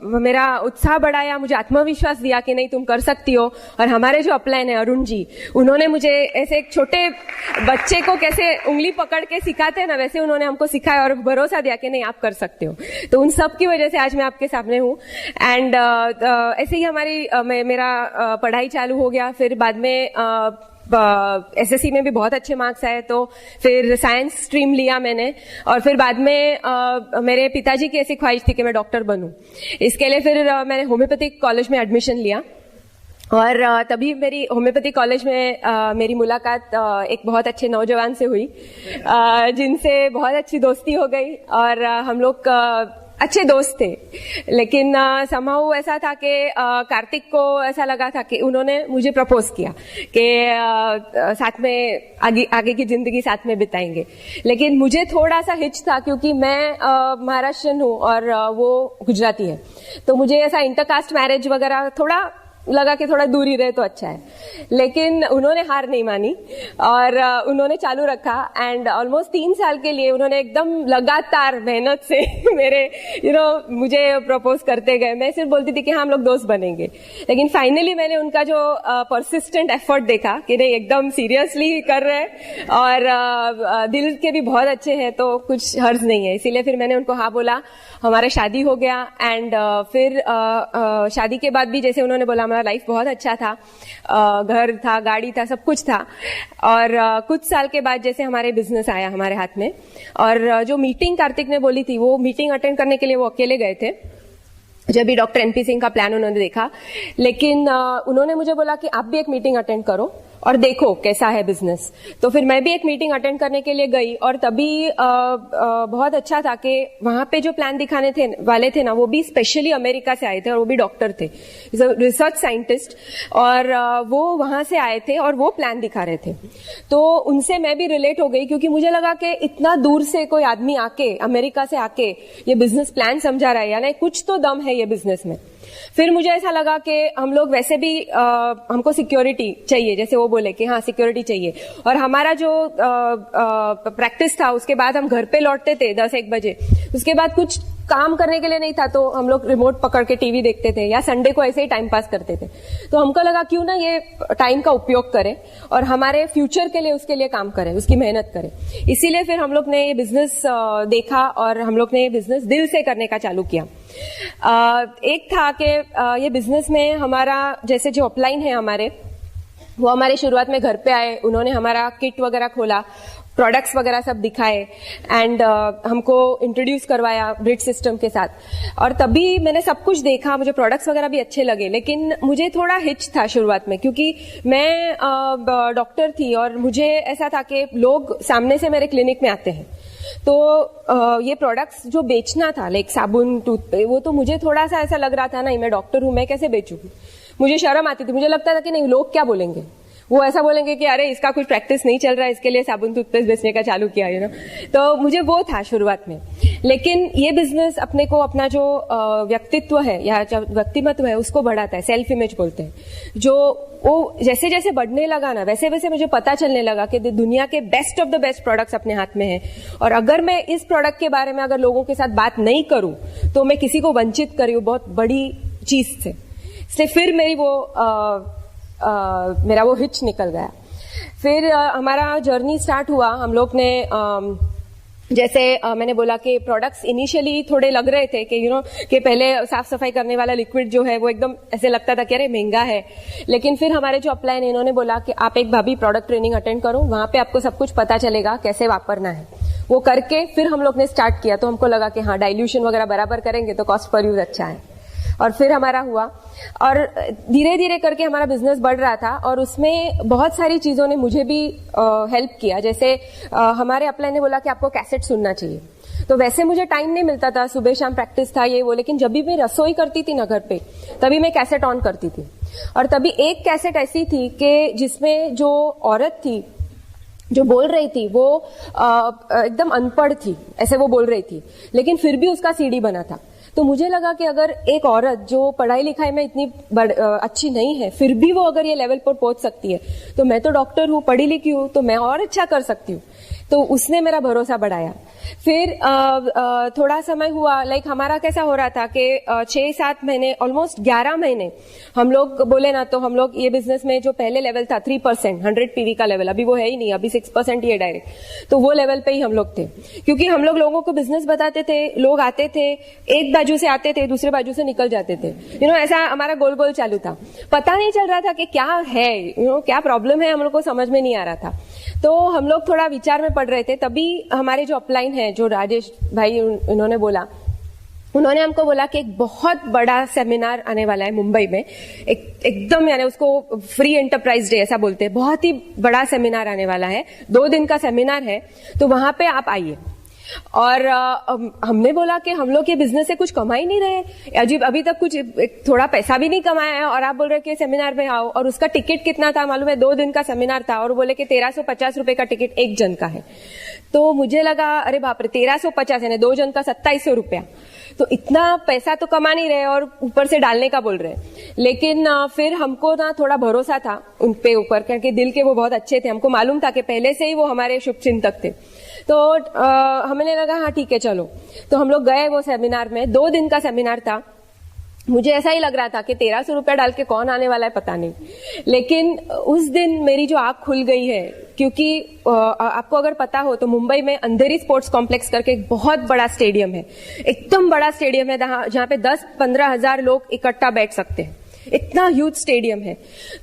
मेरा उत्साह बढ़ाया, मुझे आत्मविश्वास दिया कि नहीं तुम कर सकती हो। और हमारे जो अपलाइन है अरुण जी, उन्होंने मुझे ऐसे एक छोटे बच्चे को कैसे उंगली पकड़ के सिखाते हैं ना, वैसे उन्होंने हमको सिखाया और भरोसा दिया कि नहीं आप कर सकते हो। तो उन सब की वजह से आज मैं आपके सामने हूँ। एंड ऐसे ही हमारी मेरा पढ़ाई चालू हो गया। फिर बाद में एसएससी में भी बहुत अच्छे मार्क्स आए तो फिर साइंस स्ट्रीम लिया मैंने। और फिर बाद में मेरे पिताजी की ऐसी ख्वाहिश थी कि मैं डॉक्टर बनूं। इसके लिए फिर मैंने होम्योपैथिक कॉलेज में एडमिशन लिया और तभी मेरी होम्योपैथिक कॉलेज में मेरी मुलाकात एक बहुत अच्छे नौजवान से हुई जिनसे बहुत अच्छी दोस्ती हो गई और हम लोग अच्छे दोस्त थे। लेकिन समहाउ ऐसा था कि कार्तिक को ऐसा लगा था कि उन्होंने मुझे प्रपोज किया कि साथ में आगे की जिंदगी साथ में बिताएंगे। लेकिन मुझे थोड़ा सा हिच था क्योंकि मैं महाराष्ट्रियन हूँ और वो गुजराती है, तो मुझे ऐसा इंटरकास्ट मैरिज वगैरह थोड़ा लगा कि थोड़ा दूर ही रहे तो अच्छा है, लेकिन उन्होंने हार नहीं मानी और उन्होंने चालू रखा एंड ऑलमोस्ट 3 साल के लिए उन्होंने एकदम लगातार मेहनत से मेरे मुझे प्रपोज करते गए। मैं सिर्फ बोलती थी कि हाँ हम लोग दोस्त बनेंगे, लेकिन फाइनली मैंने उनका जो परसिस्टेंट एफर्ट देखा कि नहीं एकदम सीरियसली कर रहे हैं और दिल के भी बहुत अच्छे हैं, तो कुछ हर्ज नहीं है। इसीलिए फिर मैंने उनको हाँ बोला, हमारा शादी हो गया एंड फिर शादी के बाद भी जैसे उन्होंने बोला हमारा लाइफ बहुत अच्छा था, घर था, गाड़ी था, सब कुछ था। और कुछ साल के बाद जैसे हमारे बिजनेस आया हमारे हाथ में, और जो मीटिंग कार्तिक ने बोली थी वो मीटिंग अटेंड करने के लिए वो अकेले गए थे जब भी डॉक्टर एनपी सिंह का प्लान उन्होंने देखा, लेकिन उन्होंने मुझे बोला कि आप भी एक मीटिंग अटेंड करो और देखो कैसा है बिजनेस। तो फिर मैं भी एक मीटिंग अटेंड करने के लिए गई और तभी बहुत अच्छा था कि वहां पे जो प्लान दिखाने वाले थे ना, वो भी स्पेशली अमेरिका से आए थे और वो भी डॉक्टर थे, रिसर्च साइंटिस्ट, और वो वहां से आए थे और वो प्लान दिखा रहे थे। तो उनसे मैं भी रिलेट हो गई, क्योंकि मुझे लगा कि इतना दूर से कोई आदमी आके, अमेरिका से आके ये बिजनेस प्लान समझा रहा है, यानी कुछ तो दम है ये बिजनेस में। फिर मुझे ऐसा लगा कि हम लोग वैसे भी हमको सिक्योरिटी चाहिए, जैसे वो बोले कि हाँ सिक्योरिटी चाहिए, और हमारा जो प्रैक्टिस था उसके बाद हम घर पे लौटते थे 10-1 बजे, उसके बाद कुछ काम करने के लिए नहीं था तो हम लोग रिमोट पकड़ के टीवी देखते थे या संडे को ऐसे ही टाइम पास करते थे। तो हमको लगा क्यों ना ये टाइम का उपयोग करें और हमारे फ्यूचर के लिए उसके लिए काम करें, उसकी मेहनत करें। इसीलिए फिर हम लोग ने ये बिजनेस देखा और हम लोग ने ये बिजनेस दिल से करने का चालू किया। एक था कि ये बिजनेस में हमारा जैसे जो अपलाइन है हमारे, वो हमारे शुरुआत में घर पे आए, उन्होंने हमारा किट वगैरह खोला, प्रोडक्ट्स वगैरह सब दिखाए एंड हमको इंट्रोड्यूस करवाया ब्रिज सिस्टम के साथ। और तभी मैंने सब कुछ देखा, मुझे प्रोडक्ट्स वगैरह भी अच्छे लगे, लेकिन मुझे थोड़ा हिच था शुरुआत में, क्योंकि मैं डॉक्टर थी और मुझे ऐसा था कि लोग सामने से मेरे क्लिनिक में आते हैं, तो ये प्रोडक्ट्स जो बेचना था लाइक साबुन, टूथपेस्ट, वो तो मुझे थोड़ा सा ऐसा लग रहा था नहीं मैं डॉक्टर हूं, मैं कैसे बेचूंगी, मुझे शर्म आती थी। मुझे लगता था कि नहीं लोग क्या बोलेंगे, वो ऐसा बोलेंगे कि अरे इसका कुछ प्रैक्टिस नहीं चल रहा है, इसके लिए साबुन टूथपेस्ट बेचने का चालू किया तो मुझे वो था शुरुआत में। लेकिन ये बिजनेस अपने को अपना जो व्यक्तित्व है या जो व्यक्तिमत्व है उसको बढ़ाता है, सेल्फ इमेज बोलते हैं, जो वो जैसे जैसे बढ़ने लगा ना वैसे वैसे मुझे पता चलने लगा कि दुनिया के best of the best products अपने हाथ में है, और अगर मैं इस प्रोडक्ट के बारे में अगर लोगों के साथ बात नहीं करूं तो मैं किसी को वंचित करी हूं बहुत बड़ी चीज से। इसलिए फिर मेरी वो मेरा वो हिच निकल गया। फिर हमारा जर्नी स्टार्ट हुआ। हम लोग ने जैसे मैंने बोला कि प्रोडक्ट्स इनिशियली थोड़े लग रहे थे कि कि पहले साफ सफाई करने वाला लिक्विड जो है वो एकदम ऐसे लगता था कि अरे महंगा है, लेकिन फिर हमारे जो अपलाइन इन्होंने बोला कि आप एक भाभी प्रोडक्ट ट्रेनिंग अटेंड करो, वहां पे आपको सब कुछ पता चलेगा कैसे वापरना है। वो करके फिर हम लोग ने स्टार्ट किया, तो हमको लगा कि हाँ डाइल्यूशन वगैरह बराबर करेंगे तो कॉस्ट पर यूज अच्छा है, और फिर हमारा हुआ और धीरे धीरे करके हमारा बिजनेस बढ़ रहा था और उसमें बहुत सारी चीजों ने मुझे भी हेल्प किया। जैसे हमारे अपलाइन ने बोला कि आपको कैसेट सुनना चाहिए, तो वैसे मुझे टाइम नहीं मिलता था, सुबह शाम प्रैक्टिस था ये वो, लेकिन जब भी मैं रसोई करती थी ना घर पे, तभी मैं कैसेट ऑन करती थी। और तभी एक कैसेट ऐसी थी कि जिसमें जो औरत थी जो बोल रही थी वो एकदम अनपढ़ थी, ऐसे वो बोल रही थी, लेकिन फिर भी उसका सीडी बना था। तो मुझे लगा कि अगर एक औरत जो पढ़ाई लिखाई में इतनी अच्छी नहीं है फिर भी वो अगर ये लेवल पर पहुंच सकती है, तो मैं तो डॉक्टर हूँ, पढ़ी लिखी हूँ, तो मैं और अच्छा कर सकती हूँ। तो उसने मेरा भरोसा बढ़ाया। फिर थोड़ा समय हुआ, लाइक हमारा कैसा हो रहा था कि 6-7 महीने, ऑलमोस्ट 11 महीने हम लोग बोले ना, तो हम लोग ये बिजनेस में जो पहले लेवल था 3% 100 पीवी का लेवल, अभी वो है ही नहीं, अभी 6% ही है डायरेक्ट, तो वो लेवल पे ही हम लोग थे। क्योंकि हम लोग लोगों को बिजनेस बताते थे, लोग आते थे, एक बाजू से आते थे, दूसरे बाजू से निकल जाते थे, ऐसा हमारा गोल गोल चालू था। पता नहीं चल रहा था कि क्या है, क्या प्रॉब्लम है, हम लोग को समझ में नहीं आ रहा था। तो हम लोग थोड़ा विचार में पड़ रहे थे। तभी हमारे जो अपलाइन है, जो राजेश भाई, उन्होंने उन्होंने हमको बोला कि एक बहुत बड़ा सेमिनार आने वाला है मुंबई में, एकदम यानी उसको फ्री एंटरप्राइज डे ऐसा बोलते हैं, बहुत ही बड़ा सेमिनार आने वाला है, 2 दिन का सेमिनार है, तो वहां पे आप आइए। और हमने बोला कि हम लोग ये बिजनेस से कुछ कमा ही नहीं रहे, अजीब, अभी तक कुछ थोड़ा पैसा भी नहीं कमाया है, और आप बोल रहे कि सेमिनार में आओ। और उसका टिकट कितना था मालूम है? 2 दिन का सेमिनार था और बोले कि 1350 रुपए का टिकट एक जन का है। तो मुझे लगा अरे बाप रे, 1350 यानी 2 जन का 2700 रुपया। तो इतना पैसा तो कमा नहीं रहे और ऊपर से डालने का बोल रहे हैं। लेकिन फिर हमको ना थोड़ा भरोसा था उन पे ऊपर, क्योंकि दिल के वो बहुत अच्छे थे, हमको मालूम था कि पहले से ही वो हमारे शुभचिंतक थे। तो हमें लगा हाँ ठीक है चलो, तो हम लोग गए वो सेमिनार में। 2 दिन का सेमिनार था। मुझे ऐसा ही लग रहा था कि 1300 रुपया डाल के कौन आने वाला है पता नहीं, लेकिन उस दिन मेरी जो आंख खुल गई है, क्योंकि आपको अगर पता हो तो मुंबई में अंधेरी स्पोर्ट्स कॉम्प्लेक्स करके एक बहुत बड़ा स्टेडियम है, एकदम बड़ा स्टेडियम है जहां पे 10-15 हजार लोग इकट्ठा बैठ सकते हैं, इतना ह्यूज स्टेडियम है।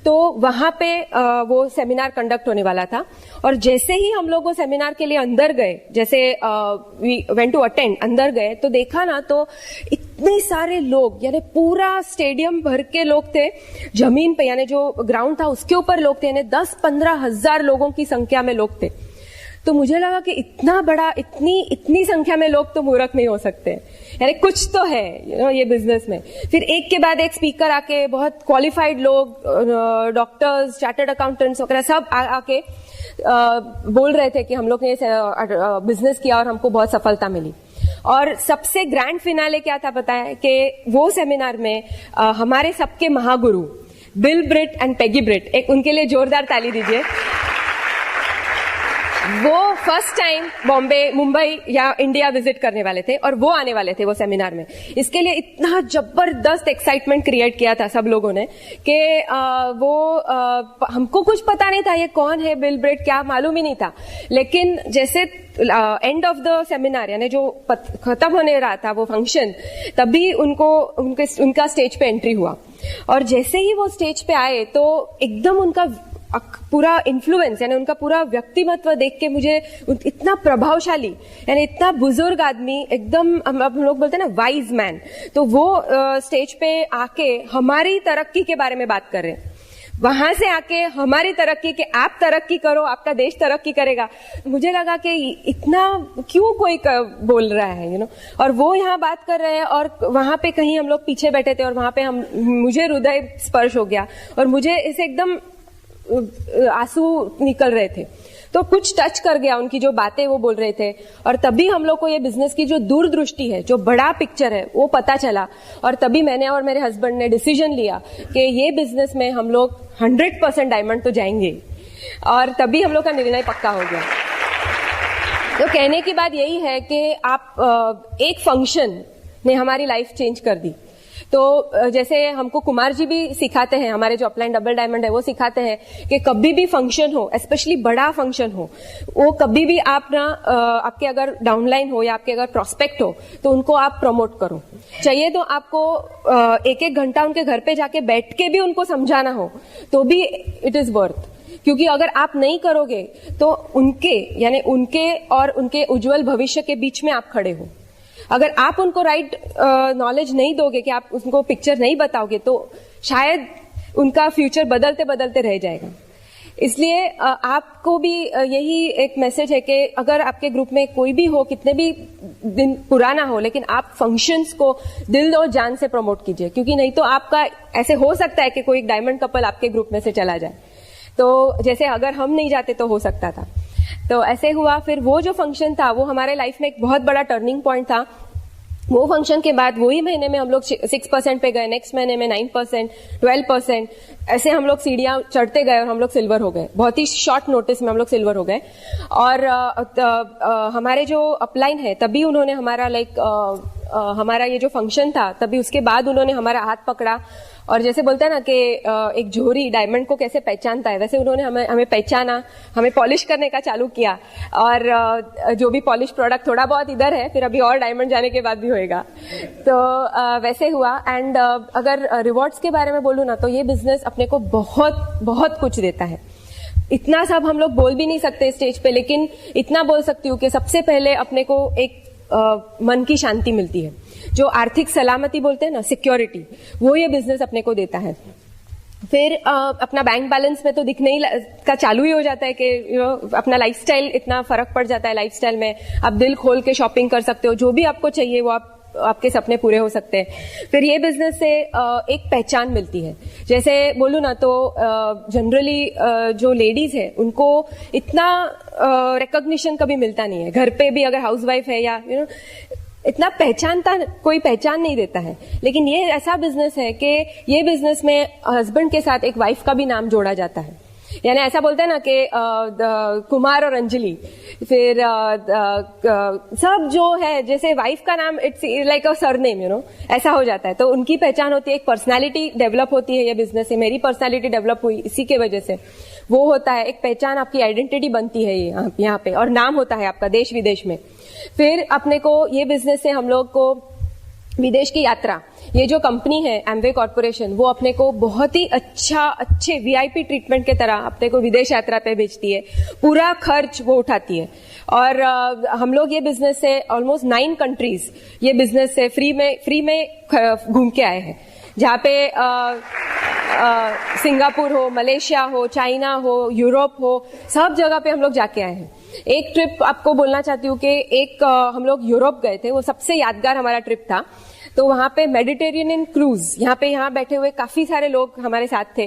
तो वहां पे वो सेमिनार कंडक्ट होने वाला था, और जैसे ही हम लोग वो सेमिनार के लिए अंदर गए, जैसे वी वेंट टू अटेंड, अंदर गए तो देखा ना तो इतने सारे लोग, यानी पूरा स्टेडियम भर के लोग थे, जमीन पे यानी जो ग्राउंड था उसके ऊपर लोग थे, यानी 10-15 हजार लोगों की संख्या में लोग थे। तो मुझे लगा कि इतना बड़ा, इतनी संख्या में लोग तो मूर्ख नहीं हो सकते, यानी कुछ तो है ये बिजनेस में। फिर एक के बाद एक स्पीकर आके, बहुत क्वालिफाइड लोग, डॉक्टर्स, चार्टर्ड अकाउंटेंट्स वगैरह सब आके बोल रहे थे कि हम लोग ने बिजनेस किया और हमको बहुत सफलता मिली। और सबसे ग्रैंड फिनाले क्या था पता है कि वो सेमिनार में हमारे सबके Mahaguru Bill Britt and Peggy ब्रिट, एक उनके लिए जोरदार ताली दीजिए। वो फर्स्ट टाइम बॉम्बे, मुंबई या इंडिया विजिट करने वाले थे और वो आने वाले थे वो सेमिनार में। इसके लिए इतना जबरदस्त एक्साइटमेंट क्रिएट किया था सब लोगों ने कि हमको कुछ पता नहीं था ये कौन है बिल ब्रिट, क्या मालूम ही नहीं था। लेकिन जैसे एंड ऑफ द सेमिनार, यानी जो खत्म होने रहा था वो फंक्शन, तभी उनका स्टेज पे एंट्री हुआ। और जैसे ही वो स्टेज पे आए तो एकदम उनका पूरा इन्फ्लुएंस, यानी उनका पूरा व्यक्तिमत्व देख के मुझे इतना प्रभावशाली, यानी इतना बुजुर्ग आदमी, एकदम हम लोग बोलते हैं ना वाइज मैन, तो वो स्टेज पे आके हमारी तरक्की के बारे में बात कर रहे हैं। वहां से आके हमारी तरक्की के, आप तरक्की करो, आपका देश तरक्की करेगा। मुझे लगा कि इतना क्यों कोई बोल रहा है और वो यहाँ बात कर रहे हैं, और वहां पे कहीं हम लोग पीछे बैठे थे और वहां पे मुझे हृदय स्पर्श हो गया और मुझे इसे एकदम आंसू निकल रहे थे। तो कुछ टच कर गया उनकी जो बातें वो बोल रहे थे, और तभी हम लोग को ये बिजनेस की जो दूरदृष्टि है, जो बड़ा पिक्चर है, वो पता चला। और तभी मैंने और मेरे हस्बैंड ने डिसीजन लिया कि ये बिजनेस में हम लोग 100% डायमंड तो जाएंगे, और तभी हम लोग का निर्णय पक्का हो गया। तो कहने की बात यही है कि आप एक फंक्शन ने हमारी लाइफ चेंज कर दी। तो जैसे हमको कुमार जी भी सिखाते हैं, हमारे जो अपलाइन डबल डायमंड है वो सिखाते हैं कि कभी भी फंक्शन हो, स्पेशली बड़ा फंक्शन हो, वो कभी भी आप ना आपके अगर डाउनलाइन हो या आपके अगर प्रोस्पेक्ट हो तो उनको आप प्रमोट करो। चाहिए तो आपको 1-1 घंटा उनके घर पे जाके बैठ के भी उनको समझाना हो तो भी इट इज वर्थ, क्योंकि अगर आप नहीं करोगे तो उनके और उनके उज्जवल भविष्य के बीच में आप खड़े हो। अगर आप उनको राइट नॉलेज नहीं दोगे, कि आप उनको पिक्चर नहीं बताओगे, तो शायद उनका फ्यूचर बदलते बदलते रह जाएगा। इसलिए आपको भी यही एक मैसेज है कि अगर आपके ग्रुप में कोई भी हो, कितने भी दिन पुराना हो, लेकिन आप फंक्शंस को दिल और जान से प्रमोट कीजिए, क्योंकि नहीं तो आपका ऐसे हो सकता है कि कोई डायमंड कपल आपके ग्रुप में से चला जाए। तो जैसे अगर हम नहीं जाते तो हो सकता था, तो ऐसे हुआ। फिर वो जो फंक्शन था वो हमारे लाइफ में एक बहुत बड़ा टर्निंग पॉइंट था। वो फंक्शन के बाद वही महीने में हम लोग 6% पे गए, नेक्स्ट महीने में 9%, 12%, ऐसे हम लोग सीढ़ियां चढ़ते गए और हम लोग सिल्वर हो गए। बहुत ही शॉर्ट नोटिस में हम लोग सिल्वर हो गए। और हमारे जो अपलाइन है, तभी उन्होंने हमारा हमारा ये जो फंक्शन था, तभी उसके बाद उन्होंने हमारा हाथ पकड़ा, और जैसे बोलते हैं ना कि एक जोहरी डायमंड को कैसे पहचानता है, वैसे उन्होंने हमें पहचाना, हमें पॉलिश करने का चालू किया। और जो भी पॉलिश प्रोडक्ट थोड़ा बहुत इधर है, फिर अभी और डायमंड जाने के बाद भी होएगा। तो वैसे हुआ। एंड अगर रिवॉर्ड्स के बारे में बोलूं ना, तो ये बिजनेस अपने को बहुत बहुत कुछ देता है। इतना सब हम लोग बोल भी नहीं सकते स्टेज पे, लेकिन इतना बोल सकती हूँ कि सबसे पहले अपने को एक मन की शांति मिलती है, जो आर्थिक सलामती बोलते हैं ना, सिक्योरिटी, वो ये बिजनेस अपने को देता है। फिर अपना बैंक बैलेंस में तो दिखने ही का चालू ही हो जाता है कि अपना लाइफस्टाइल, इतना फर्क पड़ जाता है लाइफस्टाइल में। आप दिल खोल के शॉपिंग कर सकते हो, जो भी आपको चाहिए वो आपके सपने पूरे हो सकते हैं। फिर ये बिजनेस से एक पहचान मिलती है। जैसे बोलूं ना तो जनरली जो लेडीज है उनको इतना रिकॉग्निशन कभी मिलता नहीं है। घर पे भी अगर हाउसवाइफ है या इतना पहचानता, कोई पहचान नहीं देता है। लेकिन ये ऐसा बिजनेस है कि ये बिजनेस में हस्बैंड के साथ एक वाइफ का भी नाम जोड़ा जाता है। यानी ऐसा बोलते हैं ना कि कुमार और अंजलि, फिर सब जो है, जैसे वाइफ का नाम it's like a surname, you know, ऐसा हो जाता है। तो उनकी पहचान होती है, एक पर्सनालिटी डेवलप होती है ये बिजनेस से। मेरी पर्सनालिटी डेवलप हुई इसी के वजह से, वो होता है, एक पहचान, आपकी आइडेंटिटी बनती है यहाँ पे, और नाम होता है आपका देश विदेश में। फिर अपने को ये बिजनेस से हम लोग को विदेश की यात्रा, ये जो कंपनी है एमवे कॉर्पोरेशन, वो अपने को बहुत ही अच्छे वीआईपी ट्रीटमेंट के तरह अपने को विदेश यात्रा पे भेजती है, पूरा खर्च वो उठाती है। और हम लोग ये बिजनेस से ऑलमोस्ट 9 कंट्रीज ये बिजनेस से फ्री में घूम के आए हैं, जहाँ पे सिंगापुर हो, मलेशिया हो, चाइना हो, यूरोप हो, सब जगह पे हम लोग जाके आए हैं। एक ट्रिप आपको बोलना चाहती हूँ कि एक हम लोग यूरोप गए थे, वो सबसे यादगार हमारा ट्रिप था। तो वहां पे मेडिटेरेनियन क्रूज, यहाँ बैठे हुए काफी सारे लोग हमारे साथ थे।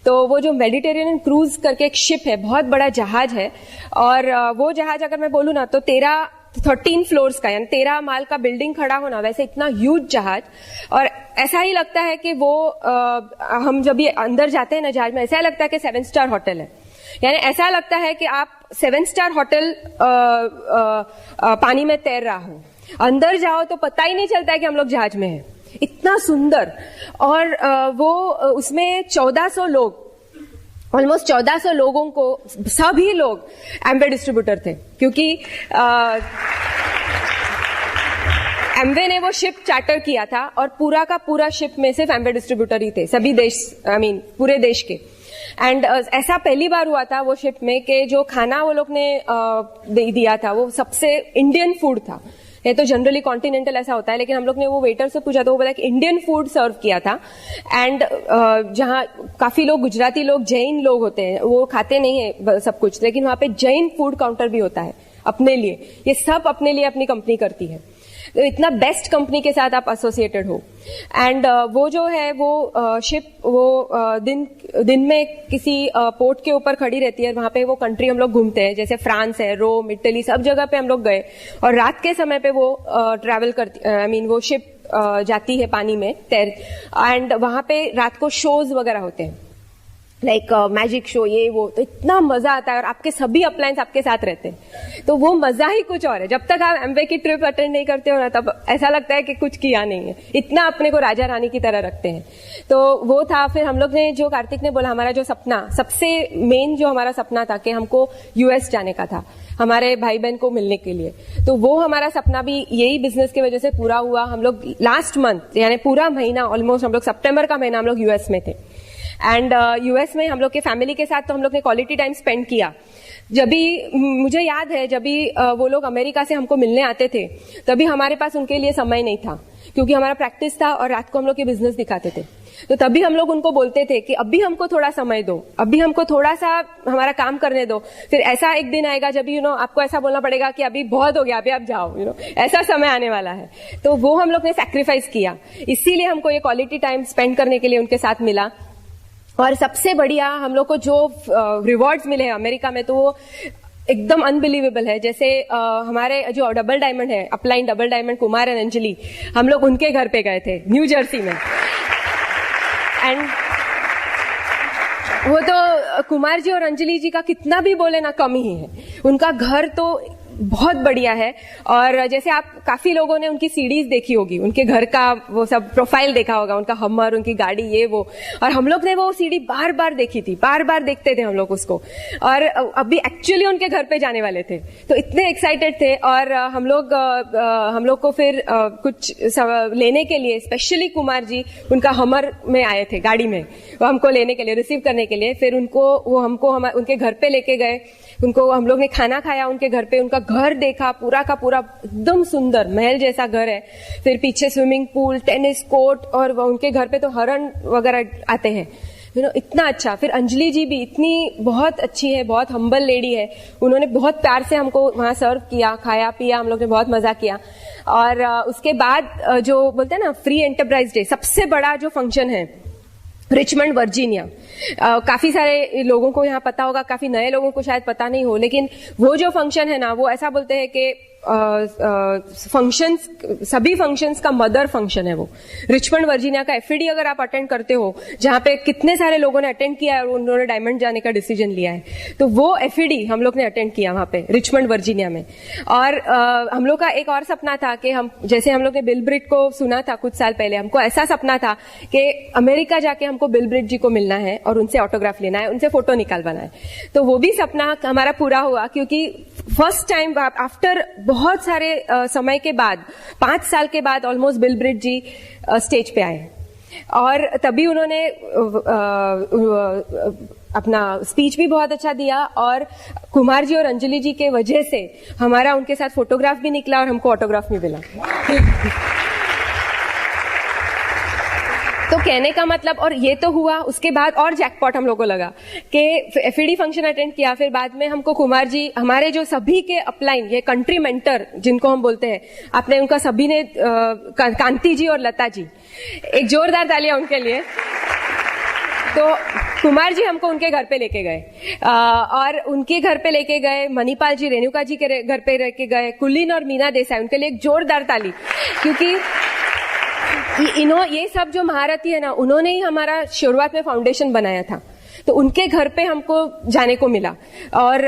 तो वो जो मेडिटेरेनियन क्रूज करके एक शिप है, बहुत बड़ा जहाज है, और वो जहाज अगर मैं बोलूँ ना तो 13 फ्लोर्स का, यानी 13 माल का बिल्डिंग खड़ा होना, वैसे इतना ह्यूज जहाज। और ऐसा ही लगता है कि वो हम जब ये अंदर जाते हैं ना जहाज में, ऐसा लगता है कि 7 स्टार होटल है। यानी ऐसा लगता है कि आप 7 स्टार होटल पानी में तैर रहा हो। अंदर जाओ तो पता ही नहीं चलता है कि हम लोग जहाज में हैं, इतना सुंदर। और वो उसमें 1400 लोग, ऑलमोस्ट 1400 लोगों को, सभी लोग एमवे डिस्ट्रीब्यूटर थे, क्योंकि एमवे ने वो शिप चार्टर किया था और पूरा का पूरा शिप में सिर्फ एमवे डिस्ट्रीब्यूटर ही थे, सभी देश, पूरे देश के। एंड ऐसा पहली बार हुआ था वो शिप में कि जो खाना वो लोग ने दिया था वो सबसे इंडियन फूड था। ये तो जनरली कॉन्टिनेंटल ऐसा होता है, लेकिन हम लोग ने वो वेटर से पूछा तो वो बोला कि इंडियन फूड सर्व किया था। एंड जहाँ काफी लोग, गुजराती लोग, जैन लोग होते हैं, वो खाते नहीं है सब कुछ, लेकिन वहां पे जैन फूड काउंटर भी होता है अपने लिए। ये सब अपने लिए अपनी कंपनी करती है। तो इतना बेस्ट कंपनी के साथ आप एसोसिएटेड हो। एंड वो जो है वो शिप वो दिन में किसी पोर्ट के ऊपर खड़ी रहती है, वहां पे वो कंट्री हम लोग घूमते हैं, जैसे फ्रांस है, रोम, इटली, सब जगह पे हम लोग गए। और रात के समय पे वो ट्रैवल करती, वो शिप जाती है पानी में तैर। एंड वहां पे रात को शोज वगैरह होते हैं, लाइक मैजिक शो, ये वो। तो इतना मजा आता है, और आपके सभी अप्लायंस आपके साथ रहते हैं, तो वो मजा ही कुछ और है। जब तक आप एमवे की ट्रिप अटेंड नहीं करते हो ना, तब ऐसा लगता है कि कुछ किया नहीं है, इतना अपने को राजा रानी की तरह रखते हैं। तो वो था। फिर हम लोग ने, जो कार्तिक ने बोला, हमारा जो सपना, सबसे मेन जो हमारा सपना था कि हमको यूएस जाने का था हमारे भाई बहन को मिलने के लिए, तो वो हमारा सपना भी यही बिजनेस की वजह से पूरा हुआ। हम लोग लास्ट मंथ, यानी पूरा महीना, ऑलमोस्ट हम लोग सितंबर का महीना हम लोग यूएस में थे। एंड यूएस में हम लोग के फैमिली के साथ तो हम लोग ने क्वालिटी टाइम स्पेंड किया। जब भी मुझे याद है, जब भी वो लोग अमेरिका से हमको मिलने आते थे, तभी हमारे पास उनके लिए समय नहीं था, क्योंकि हमारा प्रैक्टिस था और रात को हम लोग के बिजनेस दिखाते थे। तो तभी हम लोग उनको बोलते थे कि अभी हमको थोड़ा समय दो, अभी हमको थोड़ा सा हमारा काम करने दो। फिर ऐसा एक दिन आएगा जब आपको ऐसा बोलना पड़ेगा कि अभी बहुत हो गया, अभी आप जाओ, ऐसा समय आने वाला है। तो वो हम लोग ने सैक्रिफाइस किया, इसीलिए हमको ये क्वालिटी टाइम स्पेंड करने के लिए उनके साथ मिला। और सबसे बढ़िया हम लोग को जो रिवॉर्ड्स मिले हैं अमेरिका में, तो वो एकदम अनबिलीवेबल है। जैसे हमारे जो डबल डायमंड है, upline double diamond, Kumar and Anjali, हम लोग उनके घर पे गए थे न्यू जर्सी में। एंड वो तो कुमार जी और अंजलि जी का कितना भी बोले ना कम ही है, उनका घर तो बहुत बढ़िया है। और जैसे आप काफी लोगों ने उनकी सीडीज देखी होगी, उनके घर का वो सब प्रोफाइल देखा होगा, उनका हमर, उनकी गाड़ी, ये वो। और हम लोग ने वो सीडी बार बार देखी थी, बार बार देखते थे हम लोग उसको। और अभी एक्चुअली उनके घर पे जाने वाले थे, तो इतने एक्साइटेड थे। और हम लोग को फिर कुछ लेने के लिए स्पेशली कुमार जी उनका हमर में आए थे, गाड़ी में, वो हमको लेने के लिए, रिसीव करने के लिए। फिर हमको उनके घर पे लेके गए, उनको हम लोग ने खाना खाया उनके घर पे, उनका घर देखा, पूरा का पूरा एकदम सुंदर महल जैसा घर है। फिर पीछे स्विमिंग पूल, टेनिस कोर्ट, और उनके घर पे तो हरण वगैरह आते हैं, इतना अच्छा। फिर अंजलि जी भी इतनी बहुत अच्छी है, बहुत हम्बल लेडी है, उन्होंने बहुत प्यार से हमको वहां सर्व किया, खाया पिया, हम लोग ने बहुत मजा किया। और उसके बाद जो बोलते हैं ना फ्री एंटरप्राइज डे, सबसे बड़ा जो फंक्शन है रिचमंड वर्जीनिया, काफी सारे लोगों को यहाँ पता होगा, काफी नए लोगों को शायद पता नहीं हो, लेकिन वो जो फंक्शन है ना, वो ऐसा बोलते हैं कि फंक्शंस, सभी फंक्शंस का मदर फंक्शन है वो। रिचमंड वर्जीनिया का एफईडी अगर आप अटेंड करते हो, जहां पे कितने सारे लोगों ने अटेंड किया है और उन्होंने डायमंड जाने का डिसीजन लिया है, तो वो एफईडी हम लोग ने अटेंड किया वहां पे रिचमंड वर्जीनिया में। और हम लोग का एक और सपना था कि हम, जैसे हम लोग ने बिल ब्रिट को सुना था कुछ साल पहले, हमको ऐसा सपना था कि अमेरिका जाके हमको बिल ब्रिट जी को मिलना है और उनसे ऑटोग्राफ लेना है, उनसे फोटो निकालवाना है। तो वो भी सपना हमारा पूरा हुआ, क्योंकि फर्स्ट टाइम आफ्टर बहुत सारे समय के बाद, 5 साल के बाद ऑलमोस्ट बिल ब्रिट जी स्टेज पे आए और तभी उन्होंने अपना स्पीच भी बहुत अच्छा दिया और कुमार जी और अंजलि जी के वजह से हमारा उनके साथ फोटोग्राफ भी निकला और हमको ऑटोग्राफ भी मिला। तो कहने का मतलब, और ये तो हुआ, उसके बाद और जैकपॉट हम लोग को लगा कि एफईडी फंक्शन अटेंड किया, फिर बाद में हमको कुमार जी, हमारे जो सभी के अपलाइन, ये कंट्री मेंटर जिनको हम बोलते हैं, आपने उनका सभी ने, कांति जी और लता जी, एक जोरदार तालियां उनके लिए। तो कुमार जी हमको उनके घर पे लेके गए और उनके घर पे लेके गए, मणिपाल जी, रेणुका जी के घर पे लेके गए, कुलीन और मीना देसाई, उनके लिए एक जोरदार ताली, क्योंकि ये सब जो महारथी है ना, उन्होंने ही हमारा शुरुआत में फाउंडेशन बनाया था, तो उनके घर पे हमको जाने को मिला। और